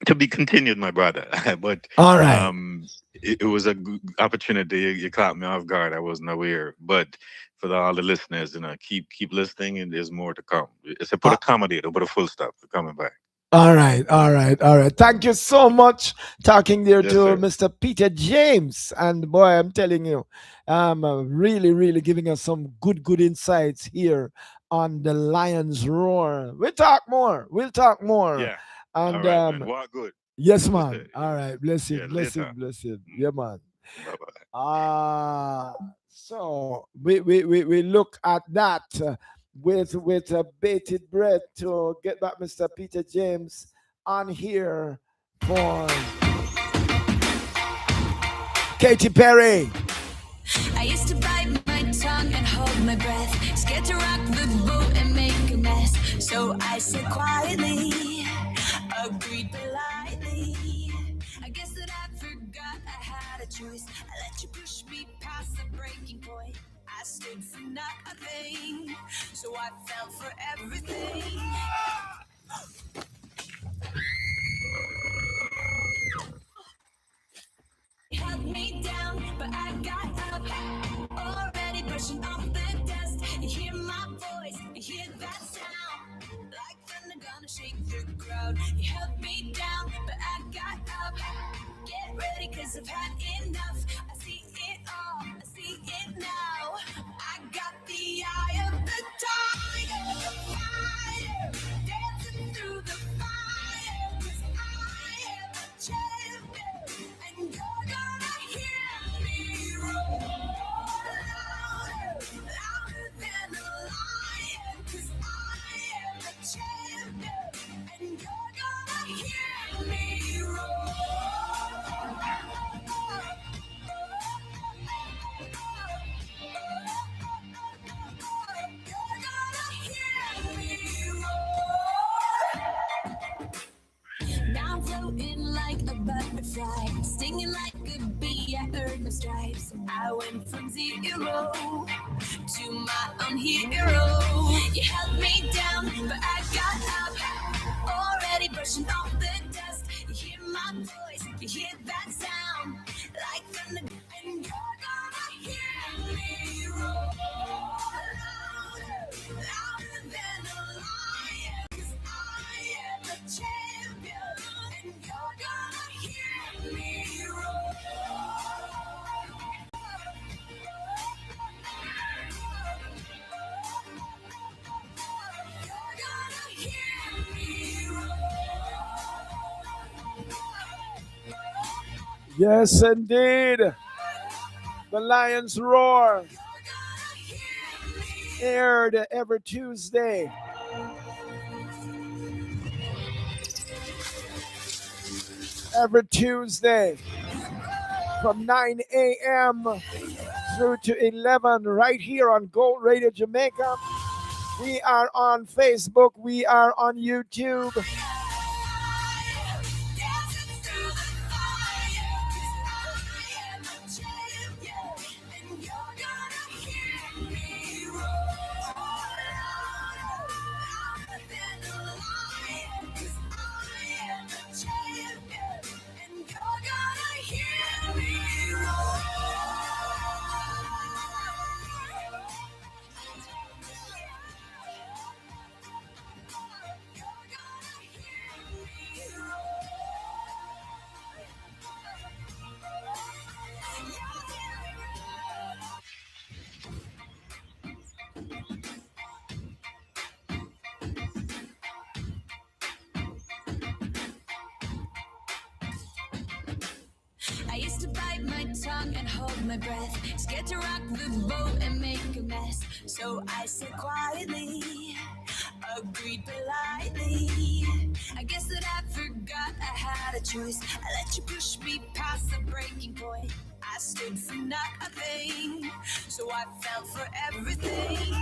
to be continued, my brother. But All right. um, it was a good opportunity. You caught me off guard. I wasn't aware. But for all the listeners, keep listening, and there's more to come. It's a put Uh, a comma there, don't put a full stop. We're coming back. all right, all right, all right. Thank you so much. Talking there Yes, to sir. Mr. Peter James, and boy, I'm telling you, really, really giving us some good insights here on the Lion's Roar. We'll talk more. We'll talk more. Yeah. All And right, man. Walk good. yes, Namaste. man. All right, blessing, Yeah. blessing, Later. blessing. Yeah, man. Bye bye. So we look at that, with a bated breath to get back Mr. Peter James on here for Katy Perry. I used to bite my tongue and hold my breath, scared to rock the boat and make a mess. So I said quietly, agreed politely. I guess that I forgot I had a choice. I let you push me past the breaking point. I stood for nothing, so I fell for everything. Held me down, but I got up. Already brushing off the dust. You hear my voice, you hear that sound. Like thunder gonna shake the crowd. You held me down, but I got up. Get ready, cause I've had enough. I see it all, I see it now. I got the eye of the tiger, fire, dancing through the fire. Cause I am a champion, and you're gonna hear me roar louder, louder than a lion. Cause I am a champion, and you're gonna hear me now I'm floating like a butterfly, stinging like a bee. I earned my stripes. I went from zero to my own hero. brushing off the dust. You hear my voice, you hear that sound like thunder, and you're gonna hear me roar louder, louder than a lion. 'Cause I am the champion, and you're gonna hear me roar. You're gonna hear me roar. Yes, indeed. The Lion's Roar aired every Tuesday. Every Tuesday from 9 a.m. through to 11 right here on Gold Radio Jamaica. We are on Facebook. We are on YouTube. I used to bite my tongue and hold my breath, scared to rock the boat and make a mess. So I said quietly, agreed politely. I guess that I forgot I had a choice. I let you push me past the breaking point. I stood for nothing, so I fell for everything.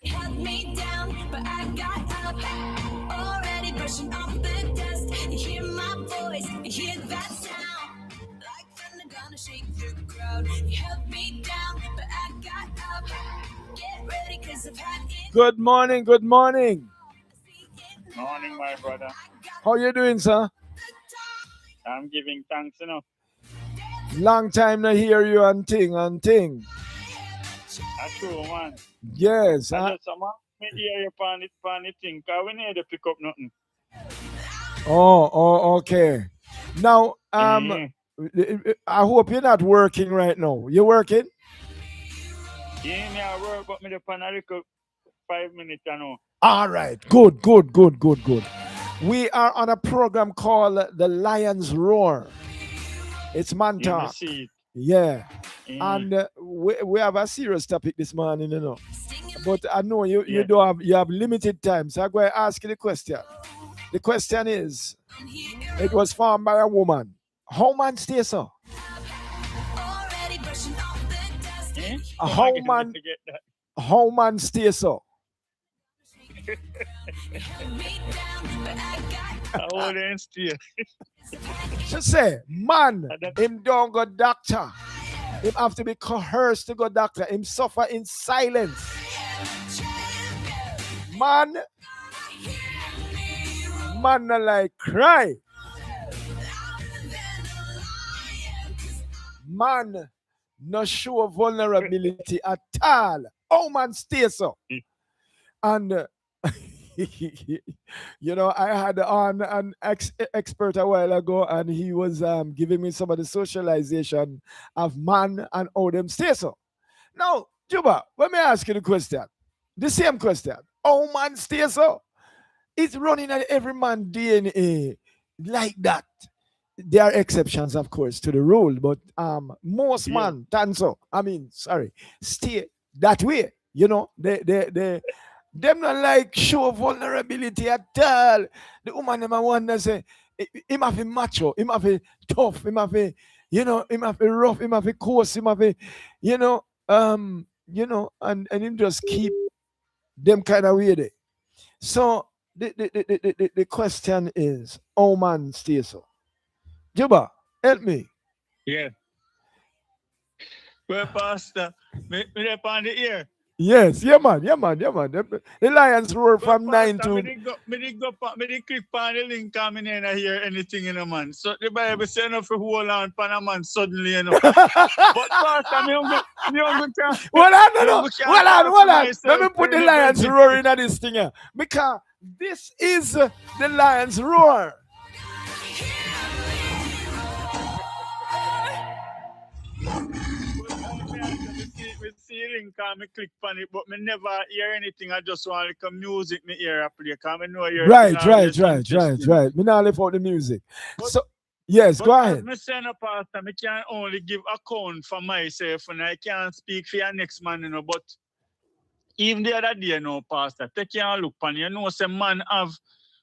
Held me down, but I got up. Already brushing off the dust. You hear my voice, you hear that sound. Like thunder gonna shake the crowd. You held me down, but I got up. Get ready, cause I've had it. Good morning, good morning. Morning, my brother. How you doing, sir? I'm giving thanks, Long time to hear you and ting and ting. That's true, man. Yes. I just man, me hear you on it thing, cause we need to pick up nothing. Oh, okay. Now, I hope you're not working right now. You working? Yeah, me I work, but me the pan a little 5 minutes, All right. Good. We are on a program called The Lion's Roar. It's man Yeah, me talk. see it. Yeah. And we have a serious topic this morning, But I know you have limited time, so I'm going to ask you the question. The question is, it was formed by a woman. How man stay so? How man stay so? How they stay? She say, man, him don't go doctor. Him have to be coerced to go doctor. Him suffer in silence. Man not like cry. Man no show vulnerability at all. Oh man stay so. And I had on an expert a while ago, and he was giving me some of the socialization of man and how them stay so. Now, Juba, let me ask you the question. The same question. How man stay so? It's running at every man DNA like that. There are exceptions, of course, to the rule, but most man stay that way. Them not like show vulnerability at all. The woman them wonder say, him have a macho, him have a tough, him have a, him have a rough, him have a coarse, him have a, and him just keep them kind of way there. So the question is, how man stay so? Juba, help me. Yeah. Well, Pastor, me up on the ear. Yes, yeah, man, yeah, man, yeah, man. The lions roar But from 9 Pastor, to. me dey click on the link and me never hear anything, man. So the Bible say no for hold on pan a man suddenly. But Pastor, me hungry can Hold on, no, me no. hungry can't Hold on, talk for hold on. Let me myself, put the the lions virgin. roaring at this thing here. Because this is the lions roar. Me see link and me click on it, but me never hear anything. I just want like music me hear a play. Cause me know your thing Right, right, always right, right, interesting. right. Me now lift out the music. But So, yes, but go as ahead. me say no pastor, me can only give account for myself and I can't speak for your next man. But even the other day, pastor, take a look on say man have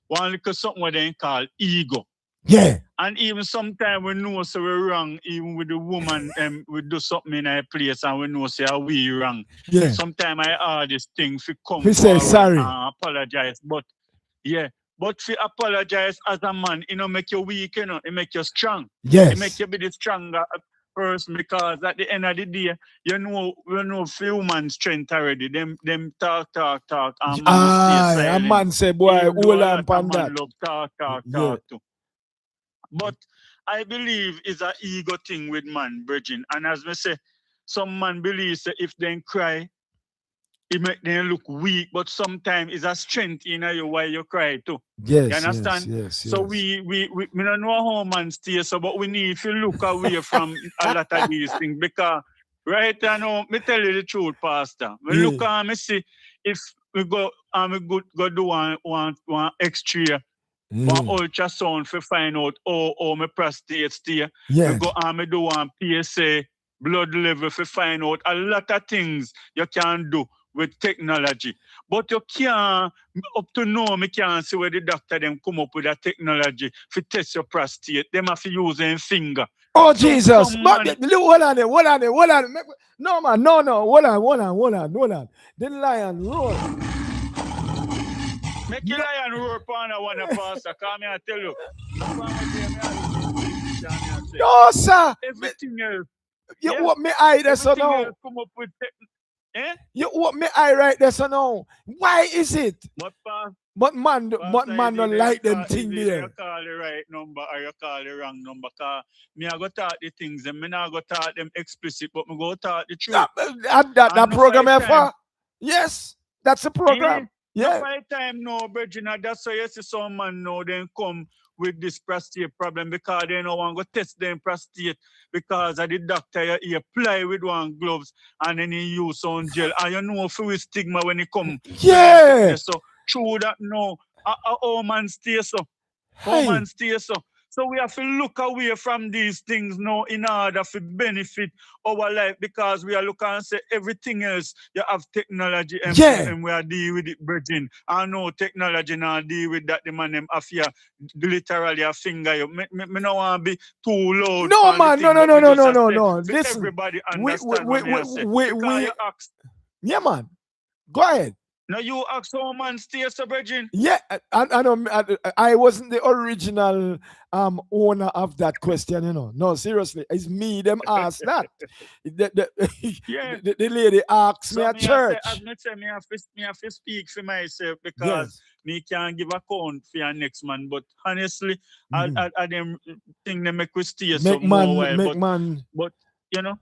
one little something what they call ego. Yeah, And even sometimes we know so we're wrong, even with the woman, we do something in a place and we know say we wrong. yeah. Sometimes I ask this thing to come We say forward sorry. and apologize. But yeah, but to apologize as a man, make you weak, it make you strong. It make Yes. you be the stronger person because at the end of the day, you know human strength already. Them talk, and man will stay Aye, a silent. man say, boy, Even though hold a on lot of pan man that. love Yeah. talk too. But I believe it's an ego thing with man, Virgin. And as me say, some man believes that if they cry, it make them look weak, but sometimes it's a strength in you why you cry too. You Yes, yes, understand? yes, So yes. we don't know how man stay, so but we need to look away from a lot of these things because right now, me tell you the truth, Pastor. We Yeah. look and me see if we go and we go do one X-ray, one Yeah. ultrasound to find out how my prostate stay. We Yes. go and me do one PSA blood level to find out a lot of things you can do with technology. But you can't, up to now, me can't see where the doctor them come up with a technology to test your prostate. Them have to use their finger. Oh Jesus! Some But man, hold on there, hold on there, hold on. No man, no, hold on, hold on, hold on, hold on. The lion roar. make your No, lion roar upon a one pastor. Come here, I tell you. Upon my day, me I look into the picture and I say, no sir. everything else, You yeah, want me eye there so everything now? else come up with, eh? You want me eye right there so now? Why is it? But But Pastor, man is don't either you like them call, thing you there. call the right number or you call the wrong number. Cause me I go talk the things and me not go talk them explicit, but me go talk the truth. That And no program fight time. ever? Yes, that's a Eh? program. No Yeah. fight time no, Virgin. That's why you see some man now then come with this prostate problem because they don't want to test them prostate because of the doctor he apply with one gloves and then he use some gel. And you know for with stigma when he come to them thing Yeah. there. So true that no, a man stay so. Hey. Stay so. So we have to look away from these things now in order to benefit our life because we are looking and say everything else you have technology Yeah. and we are deal with it, Virgin. I know technology now deal with that the man them affair literally a finger you. Me no want to be too loud No on the man, no, thing, no, but no, me no, just no, say no, no. for Listen. everybody We we understand we what me we I say. we, Because we, you ask yeah man. Go ahead. now you ask how man stay so Virgin. Yeah, I know. I wasn't the original owner of that question. No, seriously, it's me. Them asked that. Yeah. The lady asked me So at me I say, as church. me say, me have to speak for myself because Yes. me can't give account for your next man. But honestly, Mhm. I them thing they make we stay so Make more man, while. make man. But you know,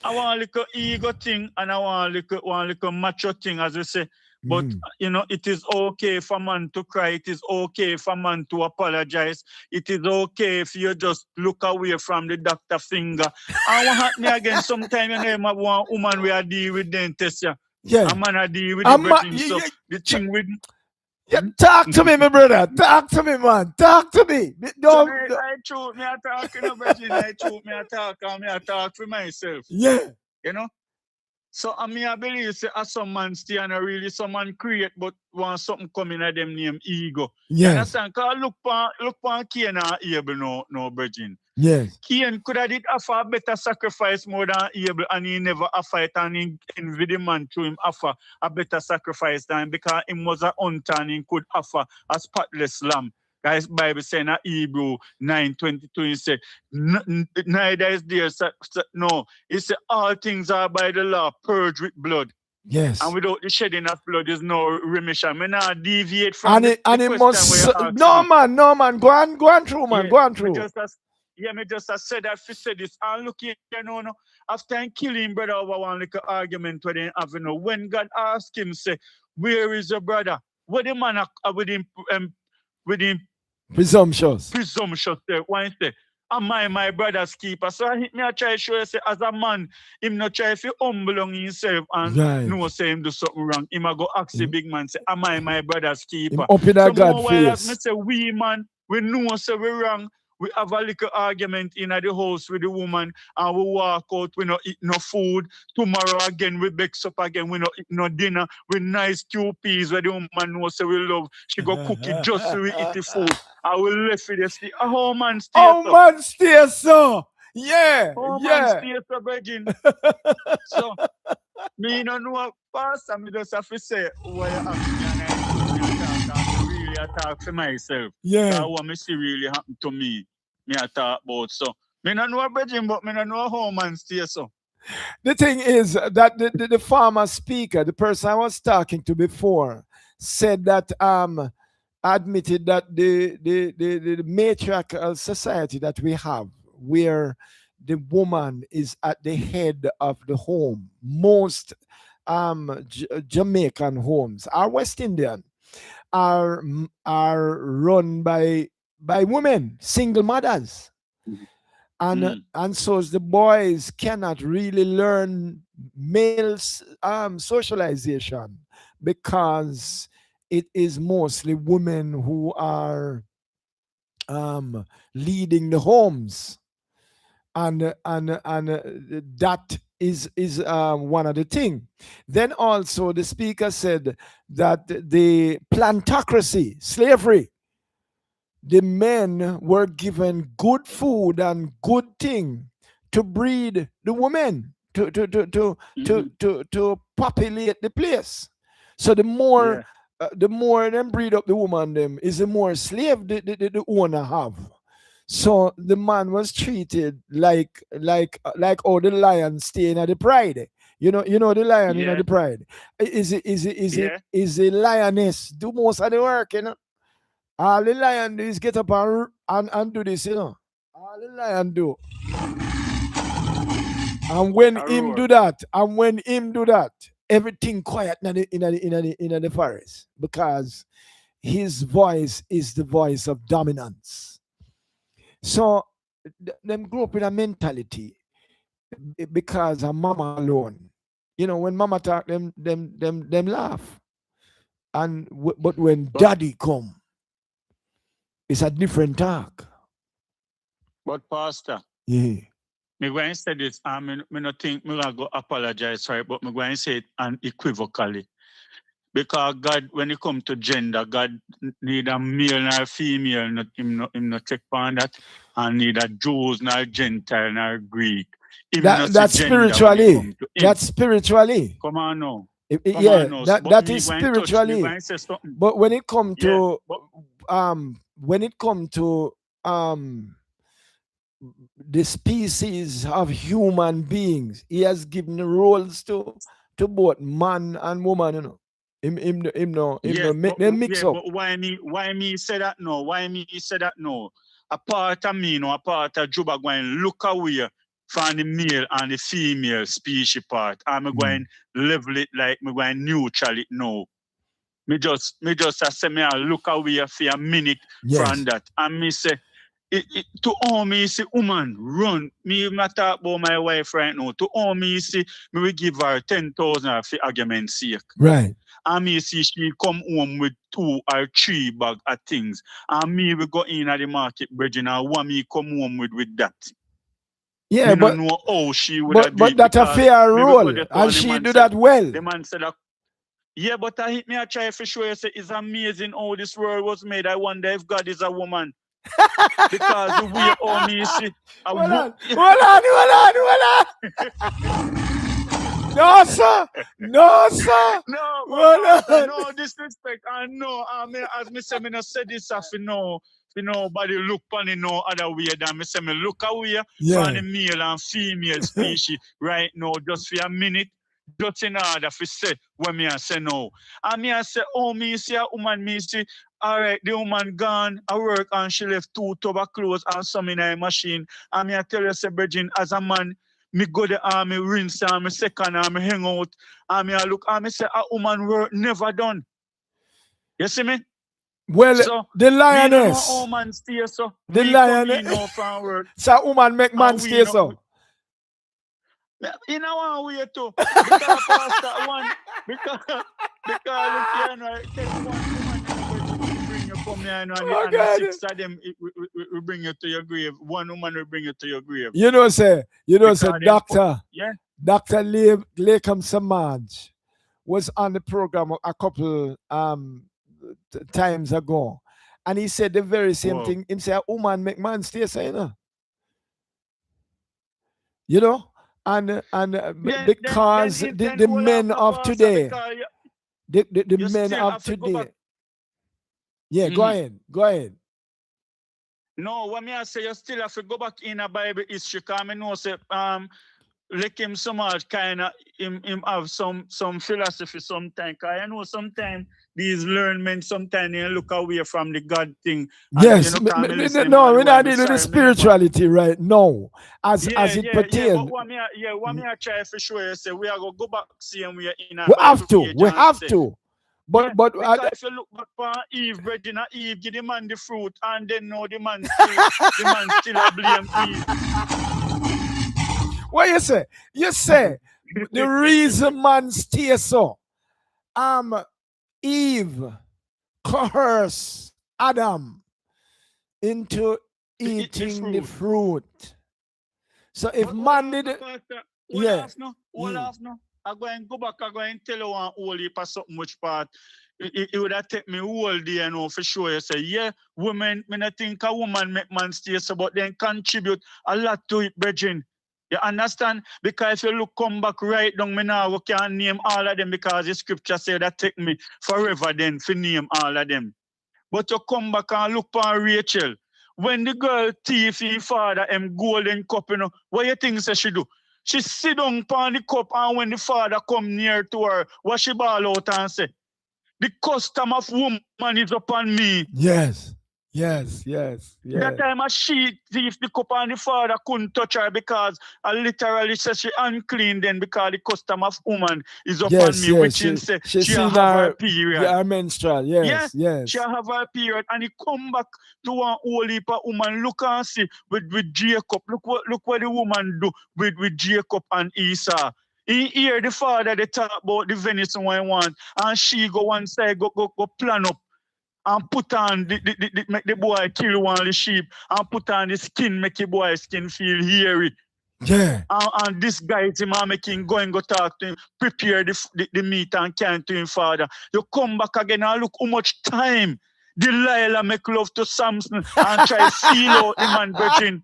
I want a little ego thing and I want a little macho thing, as we say. But Mhm. it is okay for man to cry. It is okay for man to apologize. It is okay if you just look away from the doctor finger. And what happen again? Sometimes you have one woman we are deal with dentist, yeah. A Yeah. man are deal with the I'm virgin. So yeah, the thing with yeah, talk to me, my brother. Talk to me, man. Talk to me. so No. I truth me a talk in a virgin. I truth me a talk and me a talk for myself. Yeah. You know? So I believe say as some man stay and really some man create but want something coming at them name ego. You Yes. understand? Cause look Cain and Abel no virgin. Yes. Cain could have did offer a better sacrifice more than Abel and he never offer it and he envy the man to him offer a better sacrifice than because he was a hunter and he could offer a spotless lamb. Guys, Bible saying in Hebrew 9:22, he said, neither is there no. He said all things are by the law, purged with blood. Yes. And without the shedding of blood, there's no remission. Me not deviate from And the it question must. where you asked No, me. man. No, man. Go on through, man. Yeah, Go on me through. just as me just as said that if you say this. And look here, no. After him killing brother over one little argument where they have, when God asked him, say, where is your brother? What the man with him Presumptuous. there. Why he say, am I my brother's keeper? So me I try to show you, say, as a man, him not try to humble on himself and Right. know say him do something wrong. Him a go ask the big man, say, am I my brother's Him keeper? up in So a God more while as me face. say, we man, we know say we wrong. We have a little argument in the house with the woman and we walk out, we not eat no food. Tomorrow again, we bakes up again, we not eat no dinner. We nice QPs where the woman knows say we love. She go cook it just so we eat the food. I will left it stay. A whole man stay Oh, so. man, stay so. Yeah. Whole man Yeah. stay so begging. So, me no know pastor, me just have to say what you ask me and I really attack for myself. Yeah. That's what me see really happen to me. Me I talk about. So, me no know begging, but me no know how man stay so. The thing is that the former speaker, the person I was talking to before, said that admitted that the matriarchal society that we have, where the woman is at the head of the home, most Jamaican homes are West Indian, are run by women, single mothers. And so the boys cannot really learn male socialization because it is mostly women who are leading the homes, and that is one of the thing. Then also the speaker said that the plantocracy, slavery, the men were given good food and good thing to breed the women, to populate the place. So the more them breed up the woman, them is the more slave the owner have. So the man was treated like how the lion stay in the pride. You know the lion in the pride. Is the lioness do most of the work, All the lion do is get up and do this, All the lion do. And when him do that, everything quiet in the forest, because his voice is the voice of dominance. So them grew up with a mentality because of mama alone. When mama talk, them laugh. But when daddy come, it's a different talk. But pastor, yeah, me going to say this, me not think me going to go apologize for it, but me going to say it unequivocally. Because God, when it comes to gender, God need a male or a female, him not take on that, and need a Jews, nor Gentile, nor Greek. That's spiritually. That's spiritually. Come on now. That is spiritually. But when it comes to the species of human beings, he has given roles to both man and woman, Him no mix up. But why me say that no? Why me say that no? A part of me, a part of Juba going look away from the male and the female species part. I'm going level it like me going neutral it now. Me just say me look away for a minute from that. And me say to all me see woman run. Me talk about my wife right now. To all me see me will give her 10,000 for argument's sake. Right. And me see she come home with 2 or 3 bag of things. And me will go in at the market, Bridget, and what me come home with that. Yeah, me but know how she would have but that's a fair role, and she do that well. The man said, yeah, but I try to show you, say, it's amazing how this world was made. I wonder if God is a woman. Because the way all me see. Hold on. No, sir. No, disrespect. I know. As me say, me not say this stuff, nobody look on it no other way than me say me look away from the male and female species right now, just for a minute. just in order to say what me I say no. And me I say, oh, me see a woman, me see, all right, the woman gone, I work and she left 2 tub of clothes and some in a machine. And me I tell you, say, Bridging, as a man, me go the army, rinse and me second and me hang out. And me I look and me say, a woman work never done. You see me? Well, So, the me no know lioness. how man stay so. The Me lion. come in now from work. So woman make man And we stay know- so. In one way too. Because pastor one, because look here, no, tell one woman to bring you come here, no, Oh, and the God. 6 of them we bring you to your grave. One woman will bring you to your grave. You know, say, Because them doctor, Yeah. Dr. Lakam Samaj was on the program a couple times ago. And he said the very same Wow. thing. He said, a woman make man stay so, you know? And because the men of today, the you men still of have to go today. back. Yeah, go ahead. No, what me I say, you still have to go back in a Bible history, because I know say like him so much kind of him have some philosophy sometimes. Because I know sometimes these learned men sometimes they look away from the God thing. And, Yes, you know, no, we're not dealing with the spirituality right now, as it pertains. Yeah, but what me I try for sure you say we are gonna go back see and we are in a We Bible have to, page we and have say, to. yeah, But because if you look back for Eve, Bridging, Eve give the man the fruit, and then now the man still a blame Eve. what you say? You say the reason man stay so, Eve coerced Adam into eating the fruit. So if But man did, Hold off now. I'm going to go back. I'm going to tell you one whole heap of something which part. It would have taken me whole day, you know, for sure. You say, yeah, women, I not think a woman make man stay so, but then contribute a lot to it, Bridging. You understand? Because if you look come back right down, me now we can't name all of them because the scripture say that take me forever then to name all of them. But you come back and look for Rachel. When the girl thief her father golden cup, you know, what you think she do? She sit down upon the cup, and when the father come near to her, what she ball out and say? The custom of woman is upon me. yes. That time she thief the cup and the father couldn't touch her because I literally says she unclean then because the custom of woman is upon me, which means she have her period. Yeah, menstrual, yes. She have her period and he come back to one whole heap of woman. Look and see with Jacob. Look what the woman do with Jacob and Esau. He hear the father they talk about the venison one want, and she go one side go plan up and put on make the boy kill one of the sheep and put on the skin, make the boy skin feel hairy. Yeah. And this guy, him make him go and go talk to him, prepare the meat and can to him father. You come back again and look how much time Delilah make love to Samson and try to feel out the man, Bridging.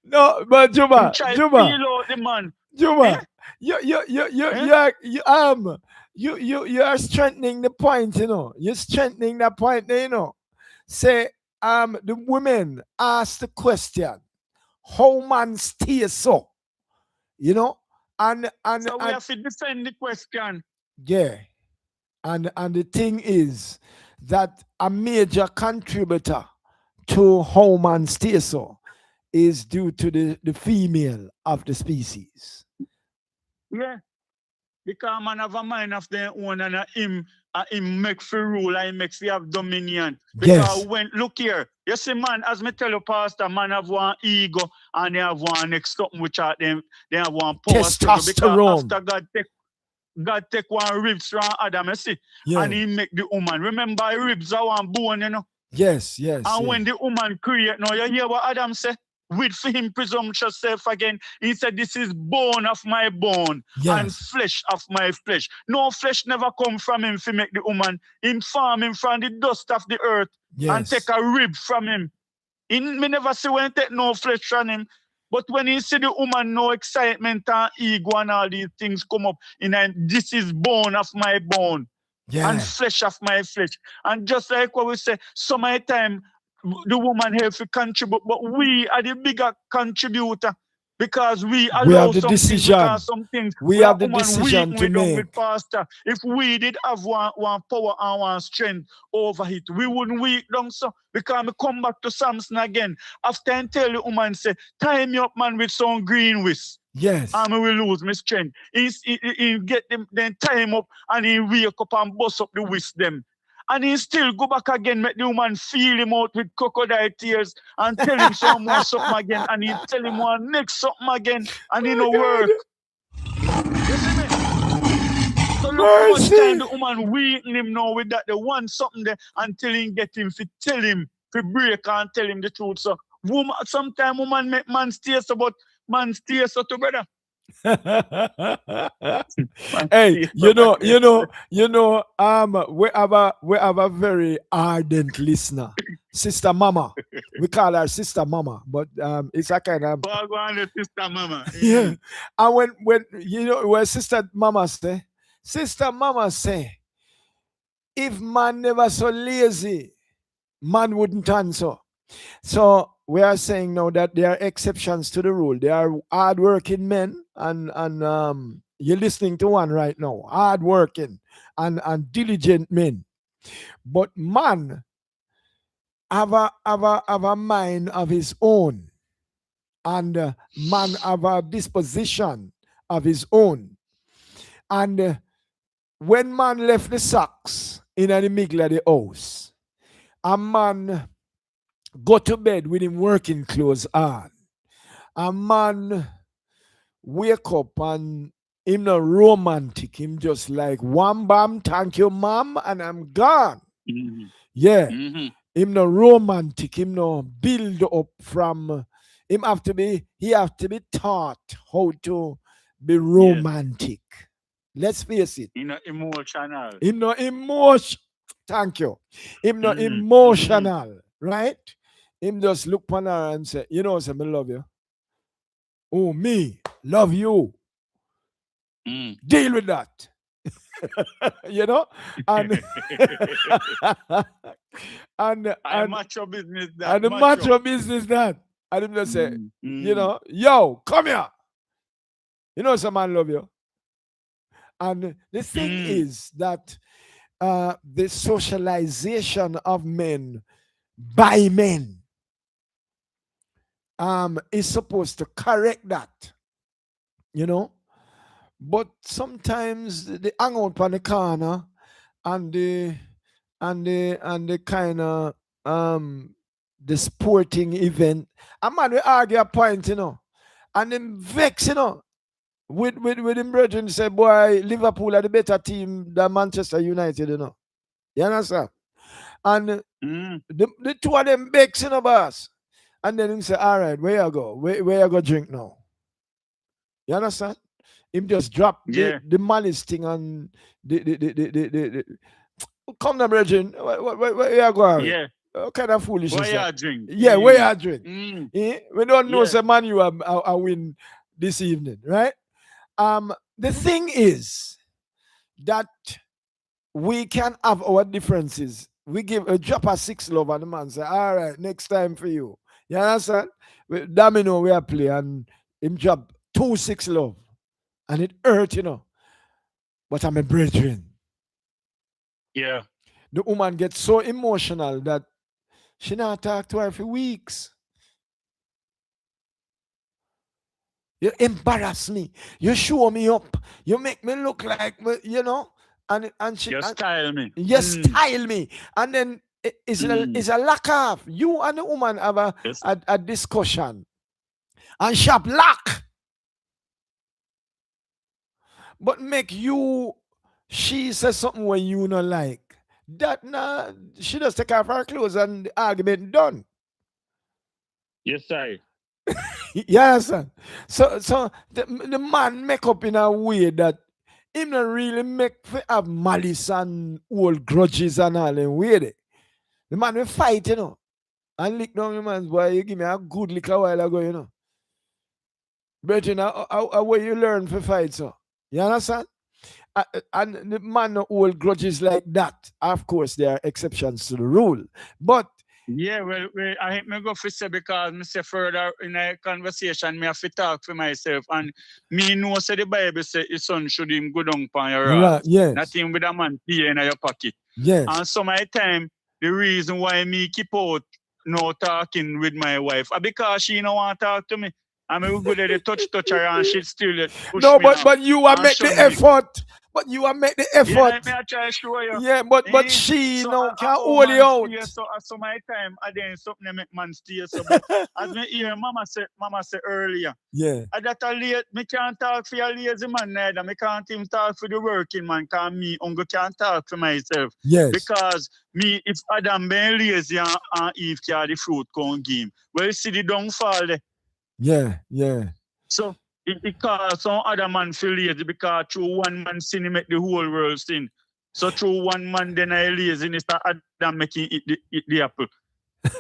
No, but Juba, try to feel out the man. Juba, you are strengthening the point, you know. You're strengthening that point, you know. Say, the women ask the question, how man stay so, you know, and so we have to defend the question. Yeah, and the thing is that a major contributor to how man stay so is due to the female of the species. Yeah. Because man have a mind of their own and him make for rule and him make for have dominion. Because when look here, you see man, as me tell you, Pastor, man have one ego and they have one next something which are them they have one power struggle. Because after God take one ribs from Adam, you see, and he make the woman. Remember ribs are one bone, you know. Yes. And when the woman create, now you hear what Adam say? With for him presumptuous self again, he said, this is bone of my bone and flesh of my flesh. No flesh never come from him to make the woman. Him form him from the dust of the earth and take a rib from him. Me never see when he take no flesh from him. But when he see the woman, no excitement and ego and all these things come up, this is bone of my bone and flesh of my flesh. And just like what we say, so many times, the woman have to contribute, but we are the bigger contributor because we We have allow the some things, decision. because some things We we are have the woman weak decision when to we done with make. pastor. If we did have one power and one strength over it, we wouldn't weak down so. Because me come back to Samson again. After I tell the woman say, tie me up man with some green whisk. Yes. And I will lose my strength. He get them, then tie him up and he wake up and bust up the whisk them. And he still go back again, make the woman feel him out with crocodile tears and tell him some more something again. And he tell him one next something again. And he no work. You see me? So look how much time the woman weaken him now with that. They want something there until he get him to tell him, to break and tell him the truth. So woman, sometimes woman make man stay so, but man stay so to brother. Hey, we have a very ardent listener, Sister Mama. We call her Sister Mama, but it's a kind of Sister Mama. yeah. And when Sister Mama say, if man never so lazy, man wouldn't answer. So we are saying now that there are exceptions to the rule. There are hardworking men, and you're listening to one right now, hardworking and diligent men. But man have a mind of his own, and man have a disposition of his own. And when man left the socks in the middle of the house, a man go to bed with him working clothes on. A man wake up and him not romantic. Him just like one bam, thank you, mom, and I'm gone. Mm-hmm. Yeah. Mm-hmm. Him not romantic. Him not build up from. He have to be taught how to be romantic. Yes. Let's face it. Him not emotional. Him not emotion. Thank you. Him not emotional, right? Him just look upon her and say, you know, say, I love you. Oh, me, love you. Deal with that. You know? And I match your business that. And the macho business that. And him just say, you know, yo, come here. You know, some man love you. And the thing is that the socialization of men by men is supposed to correct that, you know. But sometimes they hang out on the corner and the kind of the sporting event. A man will argue a point, you know, and then vex, you know, with him brethren say, boy, Liverpool are the better team than Manchester United, you know. You understand? And the two of them vex, you know, boss. And then him say, all right, where you go? Where you go drink now? You understand? Him just drop the malice thing on the come now, brethren. Where you going? Yeah. What kind of foolishness? Where you drink? Yeah, where you drink? We don't know say man you are win this evening, right? The thing is that we can have our differences. We give a drop a 6 love and the man say, all right, next time for you. You understand? Domino we are play and him drop 2 6 love. And it hurt, you know. But I'm a brethren. Yeah. The woman gets so emotional that she not talk to her for weeks. You embarrass me. You show me up. You make me look like, you know. And she. You style me. You style me. And then it's a lack of. You and the woman have a discussion. And sharp lack. But make you, she says something when you not like. That she just take off her clothes and the argument done. Yes, sir. Yes, sir. So the man make up in a way that him not really make for have malice and old grudges and all in way. The man will fight, you know. And lick down the man's boy, you give me a good lick a while ago, you know. Brethren, how you learn for fight, so? You understand? And the man no hold grudges like that. Of course, there are exceptions to the rule. But Yeah, well, I think me go for say because me say further in a conversation, me have to talk for myself. And me know say the Bible say his son should him go down upon your Right, ass. Not yes, him with a man pay in your pocket. yes. And some of the time, the reason why me keep out no talking with my wife because she don't want to talk to me. I mean, we go there, they touch her, and she still push No, me off but you are and make the shun me. effort. But you are make the Yeah, effort. me I try to show you. Yeah, but Eh? she So I can oh hold you man out. stay so so my time I then something that make man stay so but as me hear mama say earlier. Yeah, I that a late, me can't talk for a lazy man neither. Me can't even talk for the working man because me uncle can't talk for myself. yes, Because me, if Adam been lazy and Eve carry the fruit come game. Well, you see the downfall there. yeah. So it cause some other man feel lazy because through one man sin he make the whole world sin. So through one man then I laziness that Adam making eat the apple.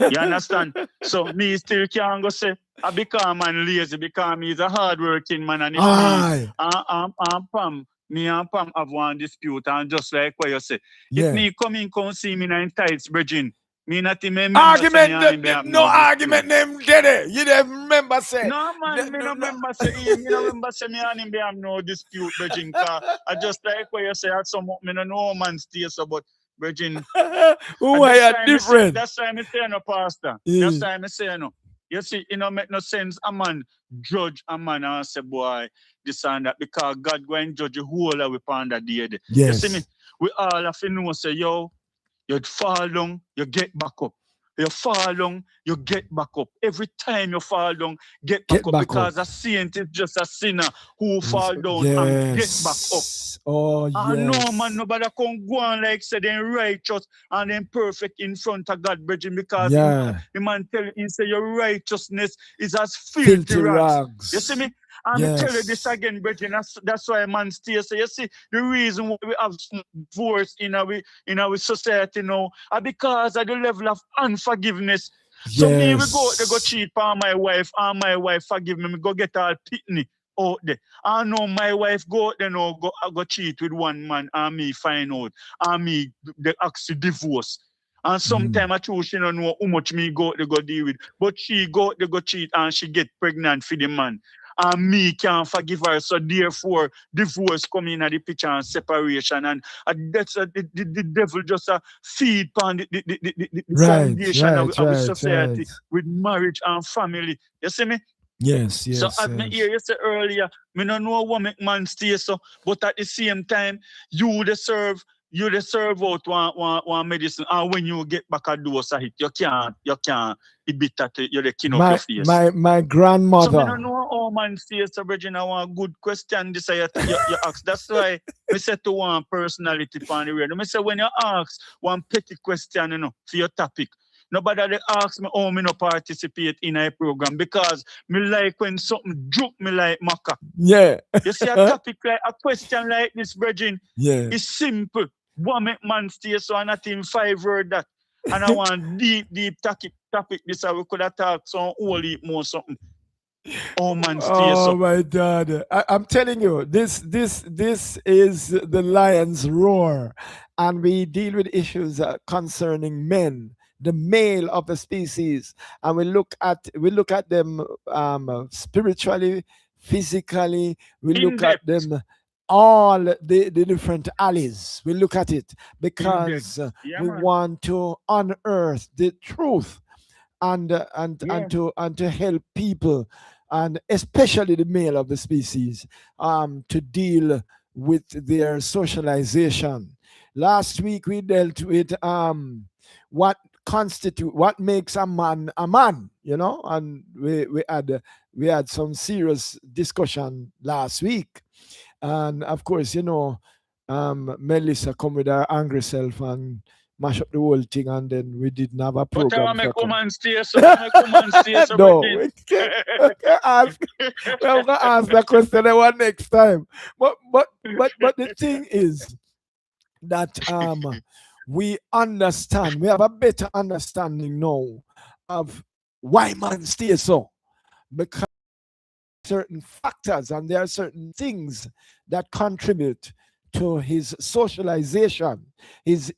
You understand? So me still can't go say I become man lazy because me is a hardworking man and if me Aye, and Pam me and Pam have one dispute and just like what you say. If yeah. me come see me in tights, Bridging, me not even remember say me Argument, and him have no no dispute. argument. Them get it. You don't remember say. No man, me no No. remember say me no remember say me and him be have no dispute, Bridging, cause I just like what you say at some me no know man stay so but Bridging Who and are that's you why me say, different? that's why me say no, Pastor. That's Yeah. why me say no. You see, it don't make no sense a man judge a man and say, boy, this and that, because God go and judge the whole of we upon that day. You see me? Yes. We all have to know, say, yo, you fall down, you get back up. You fall down, you get back up. Every time you fall down, get back Get up back up. because a saint is just a sinner who fall down and get back up. Yes. Oh, No man, yes. nobody can go on like say them righteous and them perfect in front of God, brethren, because Yeah. the man tell you, say your righteousness is as filthy Filthy rags. You see rags. me? And me tell you this Yes. again, brethren. That's why man stay. So you see, the reason why we have divorce in our society now are because of the level of unforgiveness. So me, we go Yes. cheat on my wife, and my wife forgive me. Me go get all pitney out there. I know my wife go out there now, go cheat with one man, and me find out, and me they actually divorce. And sometimes I choose she don't know how much me go out there go deal with, but she go out there go cheat and she get pregnant for the man. And me can't forgive her, so therefore divorce come in at the picture and separation, and that's the devil just feed on the Right, foundation right, of our right, society right. with marriage and family. You see me? Yes, So yes, as me hear yes. you say earlier, me no know what make man stay so, but at the same time, you deserve out one medicine, and when you get back a dose of it, you can't it bitter to you the king up your face. My So me no grandmother. know how man stay so, Virgin. I want a good question this you ask. That's why me say to one personality on the radio. Me say when you ask one petty question, for your topic, nobody they ask me how me no participate in a program because me like when something juke me like maca. Yeah. You see a topic like a question like this, Virgin, Yeah. is simple. One make man stay so and not in 5 word that. And I want deep topic this we could have talked some whole heap more something. Oh man, stay Oh so. my God! I'm telling you, this is the lion's roar, and we deal with issues concerning men, the male of the species, and we look at them spiritually, physically. We In look at depth. them all the different alleys. We look at it In depth. because Yeah, we man. want to unearth the truth and Yeah. to help people, and especially the male of the species, to deal with their socialization. Last week we dealt with what makes a man, and we had some serious discussion last week. And of course, Melissa come with her angry self and mash up the whole thing, and then we didn't have a But I program want for make her come. woman stay so. I make woman stay so, No, Virgin. we can't ask. We're gonna ask that question the one next time. But the thing is that we understand. We have a better understanding now of why man stay so, because certain factors and there are certain things that contribute to his socialization, his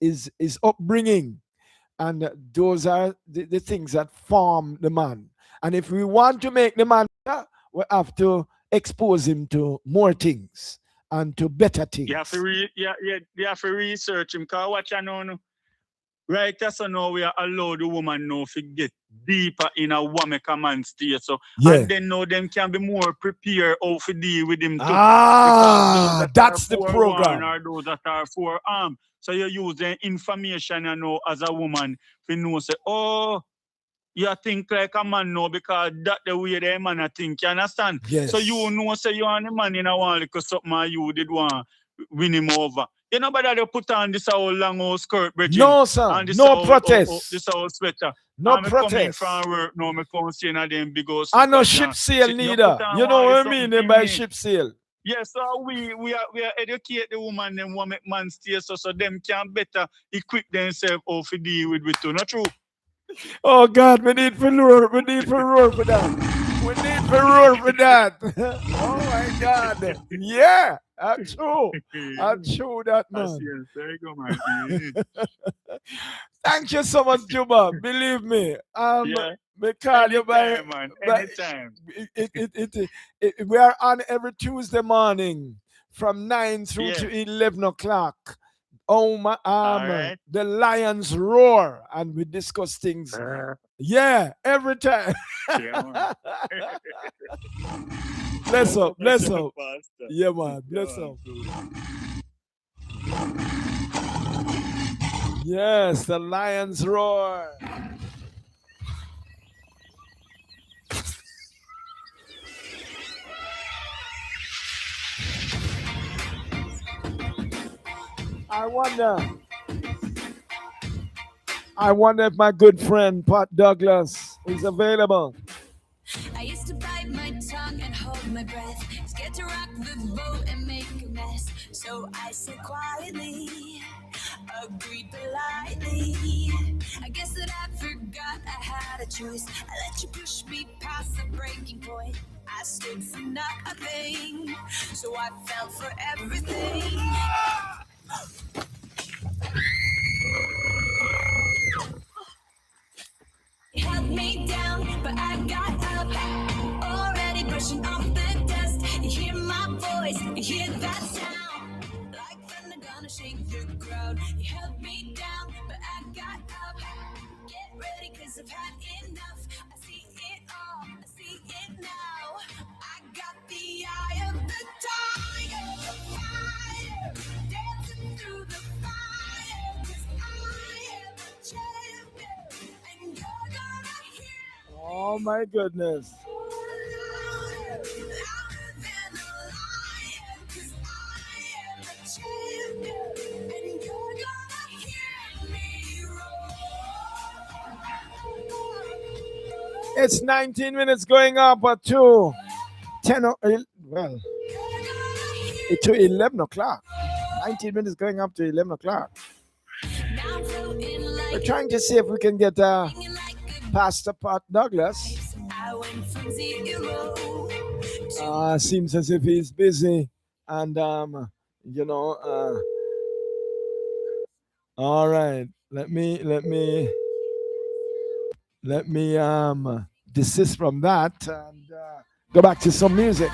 upbringing, And those are the things that form the man. And if we want to make the man better, we have to expose him to more things and to better things. You have to research him. Because what you know, right, so now we are allowed the woman now to get deeper in a woman command state. So and then now them can be more prepared how to deal with him too. That's the program. Or those that are forearmed. So you use the information you know as a woman to know say, oh, you think like a man now because that the way the man I think. You understand? Yes. So you know say you and the man in a one because something you did want win him over. You know, but they put on this whole long old skirt, Bridget. No, sir. And this No protest. This whole sweater. No I'm protest. coming from work now, me come see them big old I no ship sail neither. You know what I mean by ship sail? Yes, so we are educate the woman them want make man stay so them can better equip themselves how to deal with too. Not true? Oh God, we need for roar. We need for roar for that. We need for roar for that. Oh my God. Yeah, that's true. That's true that, man. Yes, there you go, man. Thank you so much, Juba. Believe me. Because you by man. Anytime. We are on every Tuesday morning from 9 through to 11 o'clock. Oh my right. The lions roar and we discuss things. Yeah, every time. Yeah, Bless up, bless up. Pastor. Yeah, man, bless up. Yes, the lions roar. I wonder if my good friend Pat Douglas is available. I used to bite my tongue and hold my breath, scared to rock the boat and make a mess. So I said quietly, agreed politely. I guess that I forgot I had a choice. I let you push me past the breaking point. I stood for nothing, so I fell for everything. Held me down, but I got up. Already brushing off the dust. You hear my voice, you hear that sound. Like thunder gonna shake the crowd. You held me down, but I got up. Get ready, cause I've had enough. I see it all, I see it now. I got the eye of the tiger, fire, dancing through the fire. Cause I am a champion, and you're gonna hear. Oh my goodness. It's 19 minutes going up to 10 well to 11 o'clock. 19 minutes going up to 11 o'clock. We're trying to see if we can get Pastor Pat Douglas. Seems as if he's busy and all right, let me desist from that and go back to some music.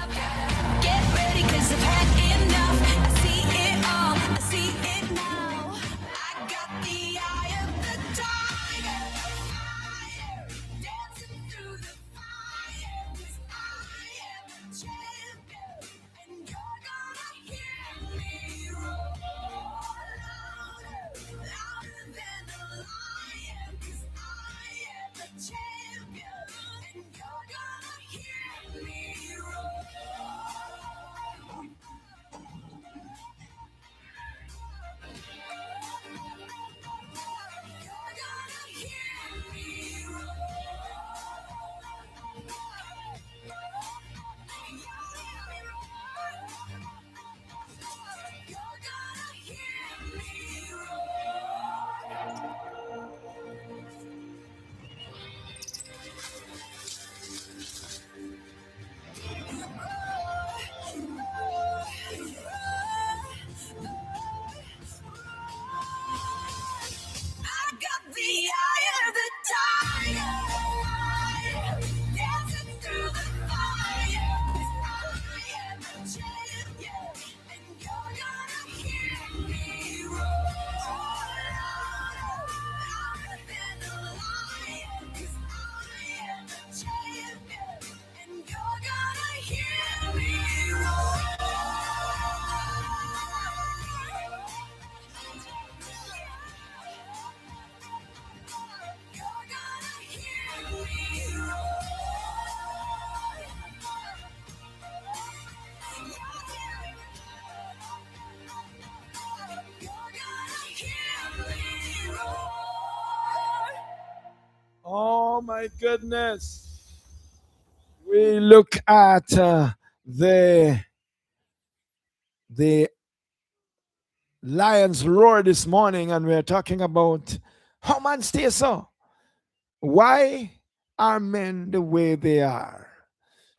Get ready, cause I've had enough. I see it all, I see it now. I got the eye of the tiger, fire, dancing through the fire. Cause I am a champion, and you're gonna hear me roar louder, louder than a lion. Cause I am a champion, and you're gonna hear me roar. my goodness. We look at the Lions roar this morning, and we're talking about how man stay so. Why are men the way they are?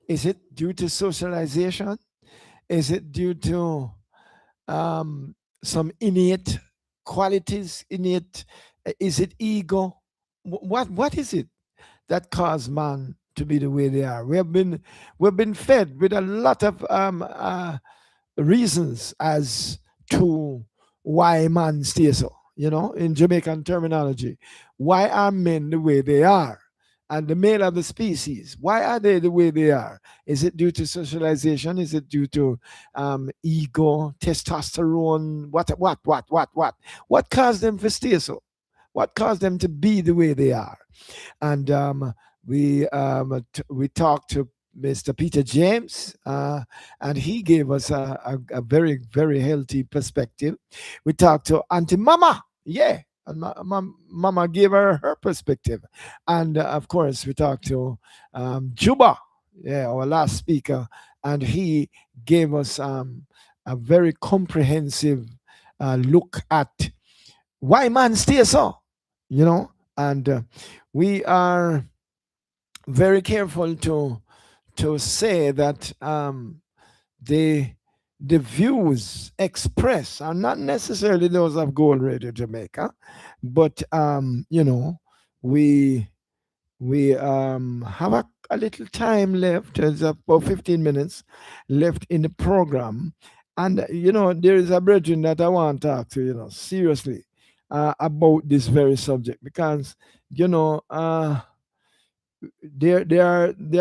Is it due to socialization? Is it due to some innate qualities? Innate? Is it ego? What is it that cause man to be the way they are? We've been fed with a lot of reasons as to why man stays so, in Jamaican terminology. Why are men the way they are? And the male of the species, why are they the way they are? Is it due to socialization? Is it due to ego, testosterone? What? What caused them to stay so? What caused them to be the way they are? And we talked to Mr. Peter James, and he gave us a very, very healthy perspective. We talked to Auntie Mama, yeah, and Mama gave her perspective, and of course we talked to Juba, yeah, our last speaker, and he gave us a very comprehensive look at why man stay so, and we are very careful to say that the the views expressed are not necessarily those of Gold Radio Jamaica, but we have a little time left. There's about 15 minutes left in the program, and there is a brethren that I want to talk to, seriously, about this very subject, because there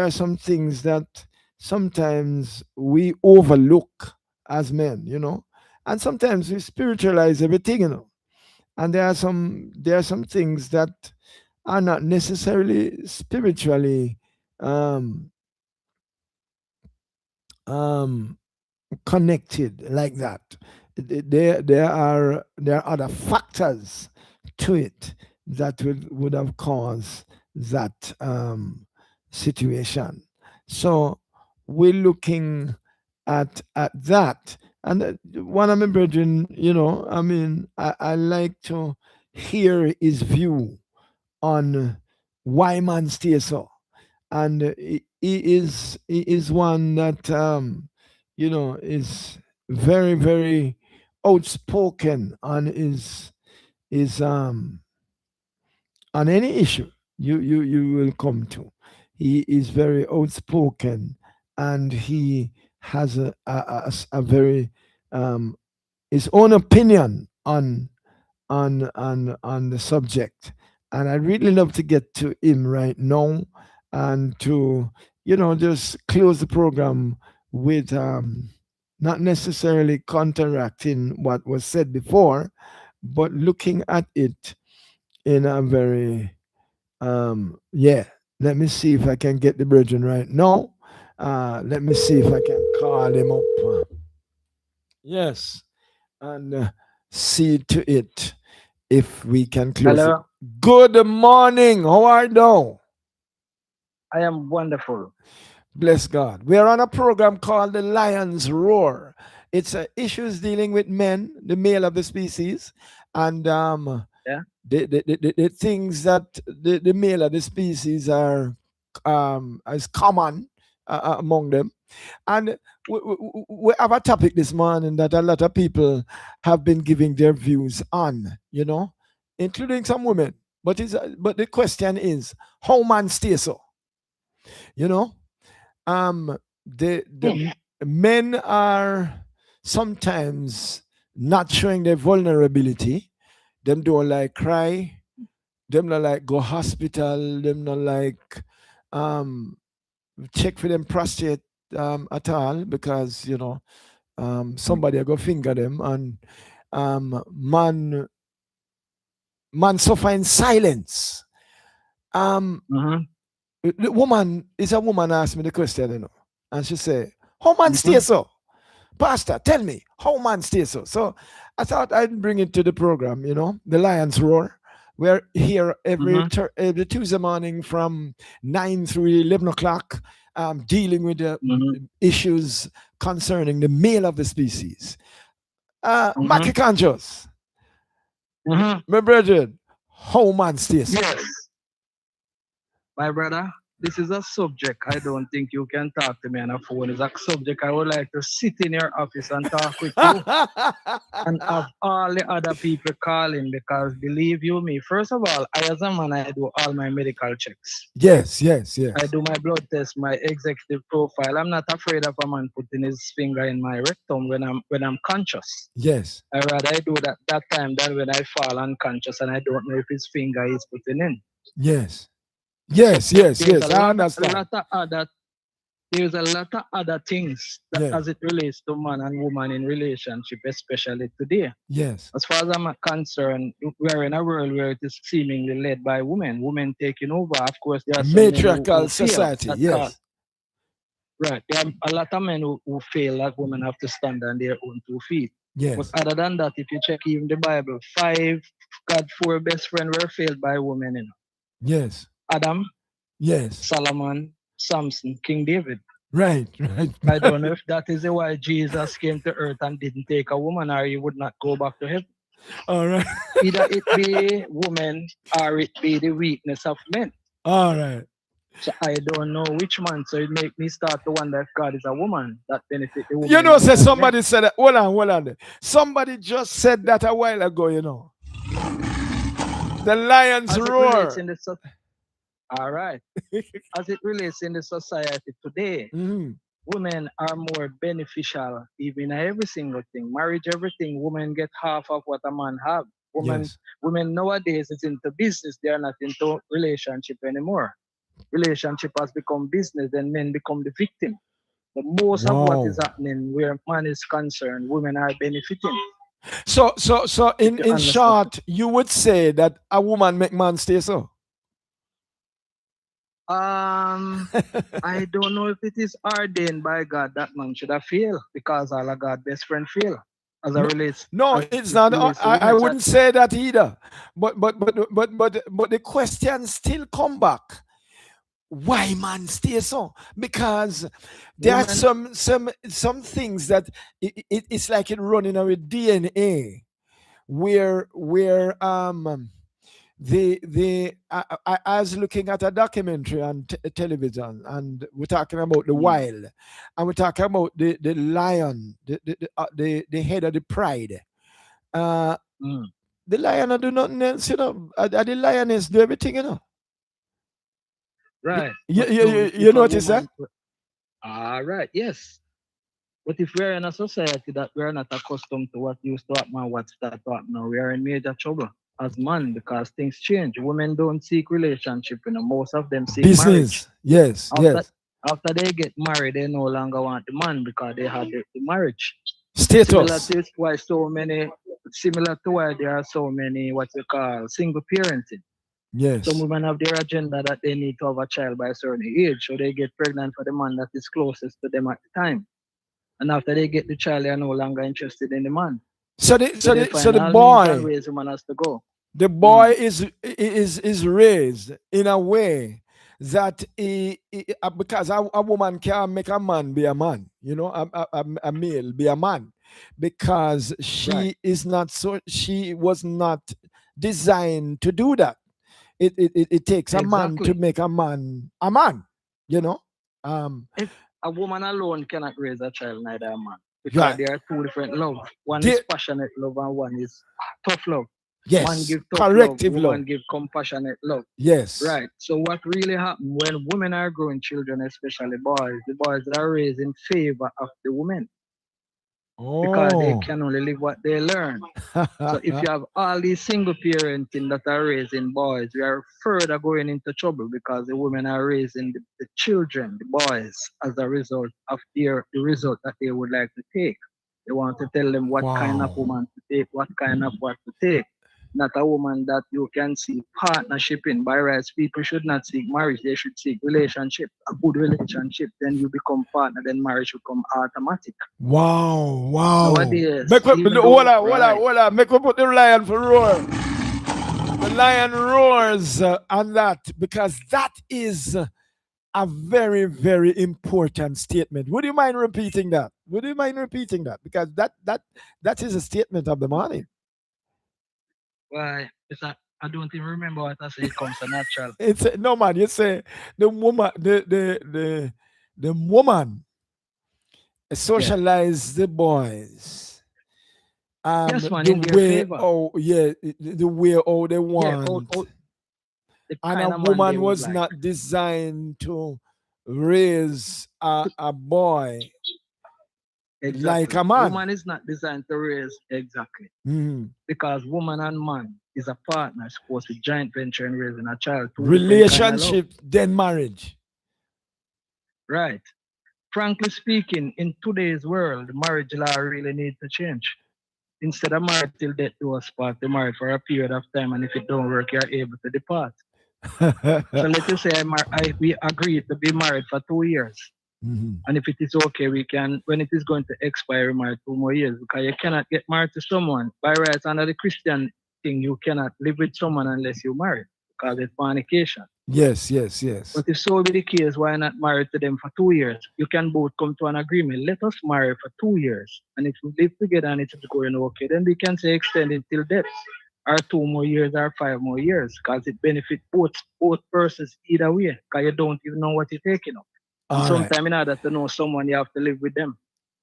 are some things that sometimes we overlook as men, and sometimes we spiritualize everything, and there are some things that are not necessarily spiritually um um connected like that. There are other factors to it that would have caused that situation. So we're looking at that. And one of my brethren, I like to hear his view on why man stays so. And he is one that is very, very outspoken on any issue you will come to. He is very outspoken, and he has a very his own opinion on the subject. And I really love to get to him right now, and to just close the program with not necessarily counteracting what was said before, but looking at it in a very yeah. Let me see if I can get the virgin right now. Let me see if I can call him up. Yes, and see to it if we can close it. Hello, Good morning. How are you? I am wonderful. Bless God. We are on a program called The Lion's Roar. It's issues dealing with men, the male of the species, and Yeah. the things that the male of the species are is common among them. And we have a topic this morning that a lot of people have been giving their views on, including some women. But the question is, how man stay so? You know, the men are sometimes not showing their vulnerability. Them don't like cry. Them not like go hospital. Them not like um check for them prostate at all, because somebody will go finger them, and man suffer in silence. Mm-hmm. The woman is a woman asked me the question, and she say, "How man stay so, Pastor? Tell me how man stay so." So I thought I'd bring it to the program, the Lions Roar, We're here every Tuesday morning from 9 through 11 o'clock, dealing with the issues concerning the male of the species. Mackie Conscious, my brethren, how man stays? Yes, my brother. This is a subject I don't think you can talk to me on a phone. It's a subject I would like to sit in your office and talk with you and have all the other people calling, because believe you me, first of all, I as a man, I do all my medical checks. Yes. I do my blood test, my executive profile. I'm not afraid of a man putting his finger in my rectum when I'm conscious. Yes. I rather do that time than when I fall unconscious and I don't know if his finger is putting in. Yes. I understand. There's a lot of other things that as it relates to man and woman in relationship, especially today. Yes. As far as I'm concerned, we're in a world where it is seemingly led by women. Women taking over. Of course, there are some matriarchal society. Yes. Right. There are a lot of men who feel like women have to stand on their own 2 feet. Yes. But other than that, if you check even the Bible, 4 best friends were failed by women. You know? Yes. Adam. Yes. Solomon, Samson, King David. Right. I don't know if that is why Jesus came to earth and didn't take a woman, or he would not go back to heaven. All right. Either it be women or it be the weakness of men. All right. So I don't know which one. So it make me start to wonder if God is a woman that benefit the woman. You know, somebody said that. Hold on. Somebody just said that a while ago, you know. The lions roar. All right. As it relates in the society today, women are more beneficial even in every single thing. Marriage, everything. Women get half of what a man have. Women nowadays is into business. They are not into relationship anymore. Relationship has become business, then men become the victim. The most of what is happening where man is concerned, women are benefiting. So in short, you would say that a woman make man stay so? I don't know if it is ordained by God that man should have failed, because all of God's best friend fail. It's not. I wouldn't say that either. But the question still come back. Why man stay so? Because there are some things that it's like it running our DNA, where I was looking at a documentary on television, and we're talking about the wild, and we're talking about the lion, the head of the pride. The lion do nothing else, you know. The lioness do everything, you know. Right. You notice that? All right. Yes. But if we're in a society that we're not accustomed to what used to happen and what started to happen now, we are in major trouble as man, because things change. Women don't seek relationship, you know. Most of them seek business. Marriage. Yes. After they get married, they no longer want the man because they had the marriage status. Similar to why there are so many what you call single parenting. Yes. Some women have their agenda that they need to have a child by a certain age, so they get pregnant for the man that is closest to them at the time. And after they get the child, they are no longer interested in the man. So the boy, ways woman has to go. The boy is raised in a way that because a woman can't make a man be a man, you know, a male be a man, because she was not designed to do that. It takes a man to make a man, you know. If a woman alone cannot raise a child, neither a man, because there are two different love. One is passionate love and one is tough love. Yes, man give tough corrective love, love. woman give compassionate love. Yes. Right. So what really happens when women are growing children, especially boys, the boys that are raised in favor of the women. Because they can only live what they learn. So if you have all these single parenting that are raising boys, we are further going into trouble, because the women are raising the children, the boys, as a result of the result that they would like to take. They want to tell them what kind of woman to take, what kind of what to take. Not a woman that you can see partnership in. By rights, people should not seek marriage. They should seek relationship, a good relationship. Then you become partner. Then marriage will come automatic. Wow. Nowadays, hold on. Make we put the lion for roar. The lion roars on that because that is a very, very important statement. Would you mind repeating that? Would you mind repeating that? Because that is a statement of the morning. Why? I don't even remember what I say. It comes so natural. It's no man. You say the woman, the woman Yeah. socialize the boys. Yes, man, The in their way, favor. oh yeah, the way oh they Yeah, want. the And a kind of man they woman would was like. not designed to raise a boy like Exactly. a man. Woman is not designed to raise exactly. Mhm. Because woman and man is a partner supposed to joint venture in raising a child, two different kind of love. Relationship, then marriage. Right. Frankly speaking, in today's world, marriage law really needs to change. Instead of married till death do us part, they married for a period of time, and if it don't work, you're able to depart. So let us say we agreed to be married for 2 years. Mhm. And if it is okay, we can, when it is going to expire, we marry 2 more years. Because you cannot get married to someone. By rights, under the Christian thing, you cannot live with someone unless you marry, because it's fornication. Yes, yes, yes. But if so be the case, why not marry to them for 2 years? You can both come to an agreement. Let us marry for 2 years. And if we live together and it's going okay, then we can say extend it till death. Or 2 more years or 5 more years. Because it benefits both persons either way. Because you don't even know what you're taking up. And All right. sometimes in order to know someone, you have to live with them.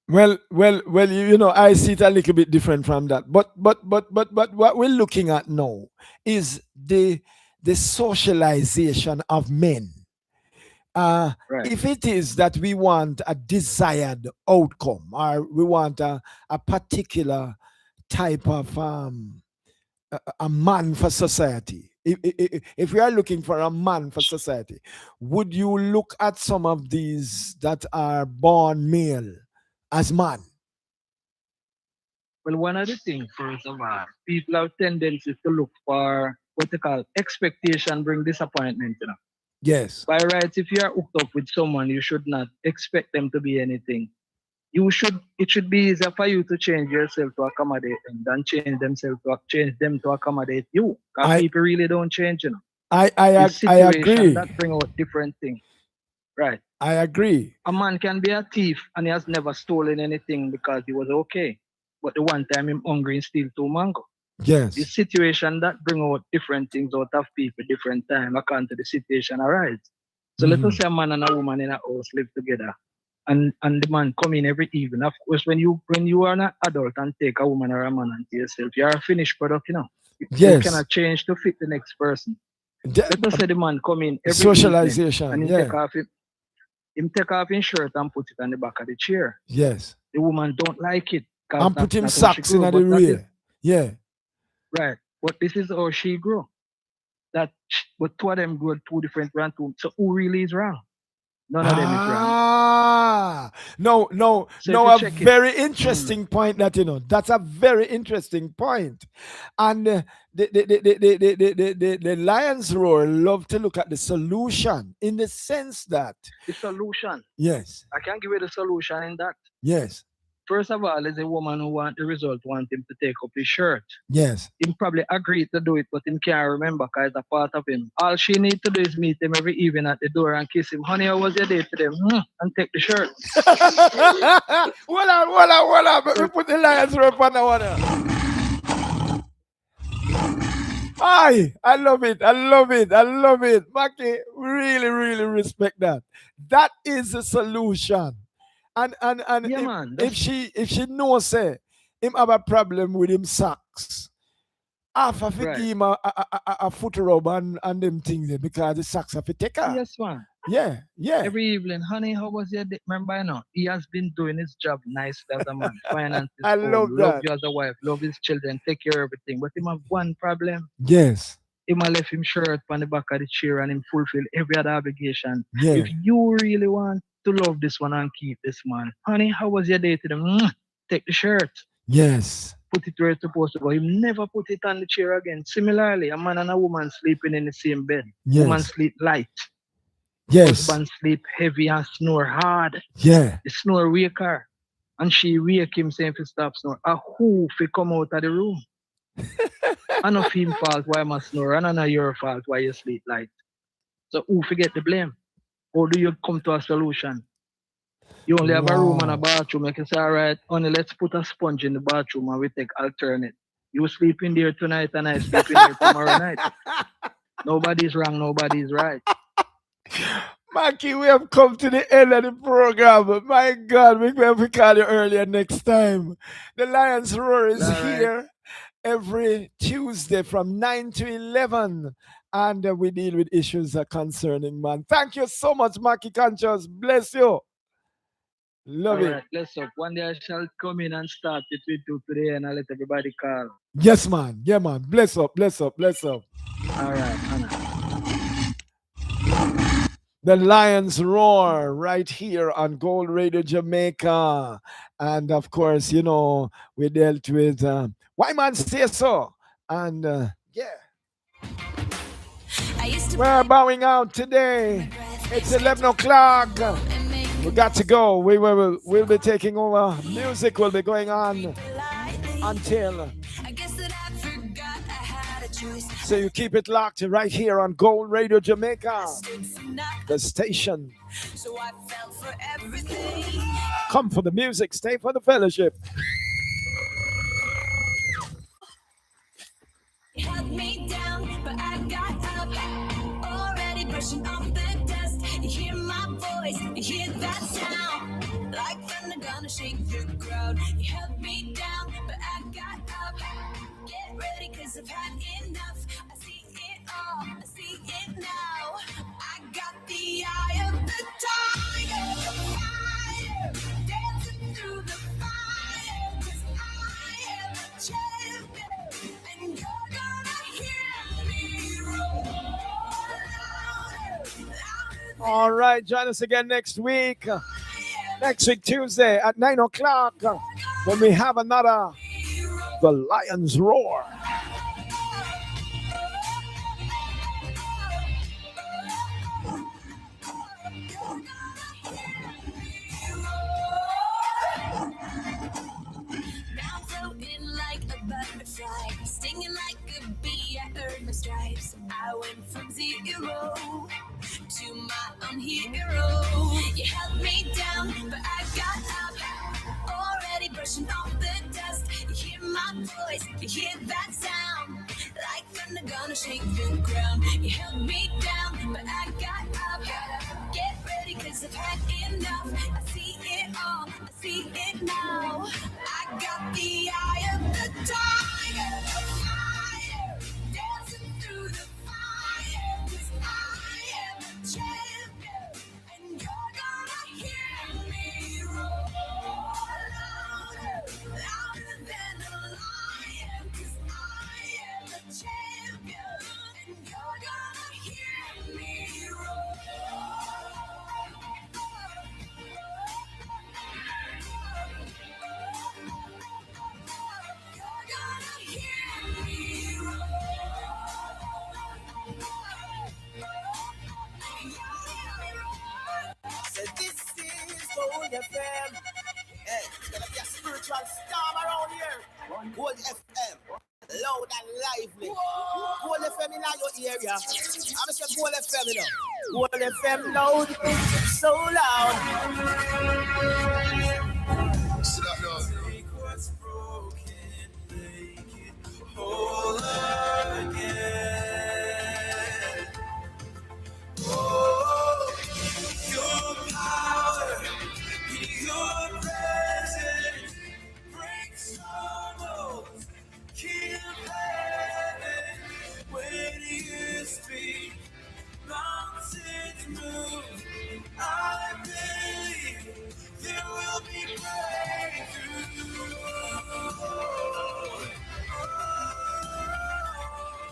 Well. You know, I see it a little bit different from that. But what we're looking at now is the socialization of men. Right. If it is that we want a desired outcome or we want a particular type of a man for society, if we are looking for a man for society, would you look at some of these that are born male as man? Well, one of the things, first of all, people have tendencies to look for what they call expectation bring disappointment. Yes. By rights, if you are hooked up with someone, you should not expect them to be anything. It should be easier for you to change yourself to accommodate them than change them to accommodate you. Because I people really don't change. I I It's I situation agree. that bring out different things. Right. I agree. A man can be a thief and he has never stolen anything because he was okay. But the one time him hungry and steal 2 mango. The Yes. situation that bring out different things out of people different time according to the situation arise. So let us Mhm. say a man and a woman in a house live together. And the man come in every evening. Of course, when you are an adult and take a woman or a man into yourself, you are a finished product. You Yes. cannot change to fit the next person. De- Let us say the man come in every evening socialization. and Yeah. him take off his shirt and put it on the back of the chair. Yes. The woman don't like it because And put that's him not how she socks in grew, the but that is rear. Yeah. right. But this is how she grew. But two of them go two different round two. So who really is wrong? None of them is wrong. No, no, So if no. you A check it, very mm, interesting point that you know. That's a very interesting point. And the Lions Roar love to look at the solution in the sense that the solution, yes, I can give you the solution in that. yes, First of all, is a woman who want the result, want him to take up his shirt. yes. Him probably agreed to do it, but him can't remember because it's a part of him. All she need to do is meet him every evening at the door and kiss him. Honey, how was your day today? And take the shirt. Hold on. Let me First, put the Lions Roar on the one. I love it. I love it. I love it. Maki, really, really respect that. That is the solution. And yeah, man. if she knows say him have a problem with him socks, half of it Right. give him a foot rub and them things there because the socks have to take her. Yes, man. Yeah, yeah. Every evening, honey, how was your day? Remember, he has been doing his job nicely as a man, finance his I home, love love that. you as a wife, love his children, take care of everything. But him have one problem. Yes. Him a left him shirt on the back of the chair and him fulfill every other obligation. Yeah. If you really want to love this one and keep this man, honey, how was your day today? Take the shirt, Yes. put it where it's supposed to go. Him never put it on the chair again. Similarly, a man and a woman sleeping in the same bed. Woman Yes. sleep light. Yes. Husband sleep heavy and snore hard. Yeah. The snore wake her. And she wake him saying to stop snore. A who fi come out of the room? I know him fault why I must snore, and I know your fault why you sleep light. So who forget the blame? Or do you come to a solution? You only have a room and a bathroom. You can say, all right, only let's put a sponge in the bathroom and we take alternate. You sleep in there tonight and I sleep in there tomorrow night. Nobody's wrong, nobody's right. Mikey, we have come to the end of the program. My God, we have to call you earlier next time. The Lions Roar is here every Tuesday from 9 to 11. And we deal with issues concerning man. Thank you so much, Mikey Conscious. Bless you. Love it. Bless up. One day I shall come in and start it with you today and I'll let everybody call. Yes, man. Yeah, man. Bless up, bless up, bless up. All right, Anna. The Lions Roar right here on Gold Radio Jamaica. And of course, you know, we dealt with Why Man Say So. And yeah. We're bowing out today. It's 11 o'clock. We got to go. We'll be taking over. Music will be going on until. So you keep it locked right here on Gold Radio Jamaica, the station. Come for the music, stay for the fellowship. Held me down, but I got up. Already brushing off the dust. You hear my voice, you hear that sound. Like thunder gonna shake the crowd. You held me down, but I got up. Get ready, cause I've had enough. I see it all, I see it now. I got the eye of the tiger. Fire, dancing through the fire. Cause I am a champion. And you're gonna hear me roar louder. All right, join us again next week. Next week, Tuesday at 9 o'clock, when we have another The Lions Roar. Now floating like a butterfly, stinging like a bee. I earned my stripes. I went from zero to my own hero. You held me down, but I got up. Already brushing off the dust. You hear my voice, you hear that sound. Like thunder gonna shake the ground. You held me down, but I got up. Get ready, cause I've had enough. I see it all, I see it now. I got the eye of the tiger. Fire, dancing through the fire. Cause I am a champion. And you're gonna hear me roar louder, louder than a lion. Cause I am a champion. And you're gonna hear me roar. So this is Gold FM. Hey, it's gonna be a spiritual storm around here. Gold FM. Loud and lively. Gold FM in your area. I'm saying Gold FM, you know. Gold FM loud. So loud.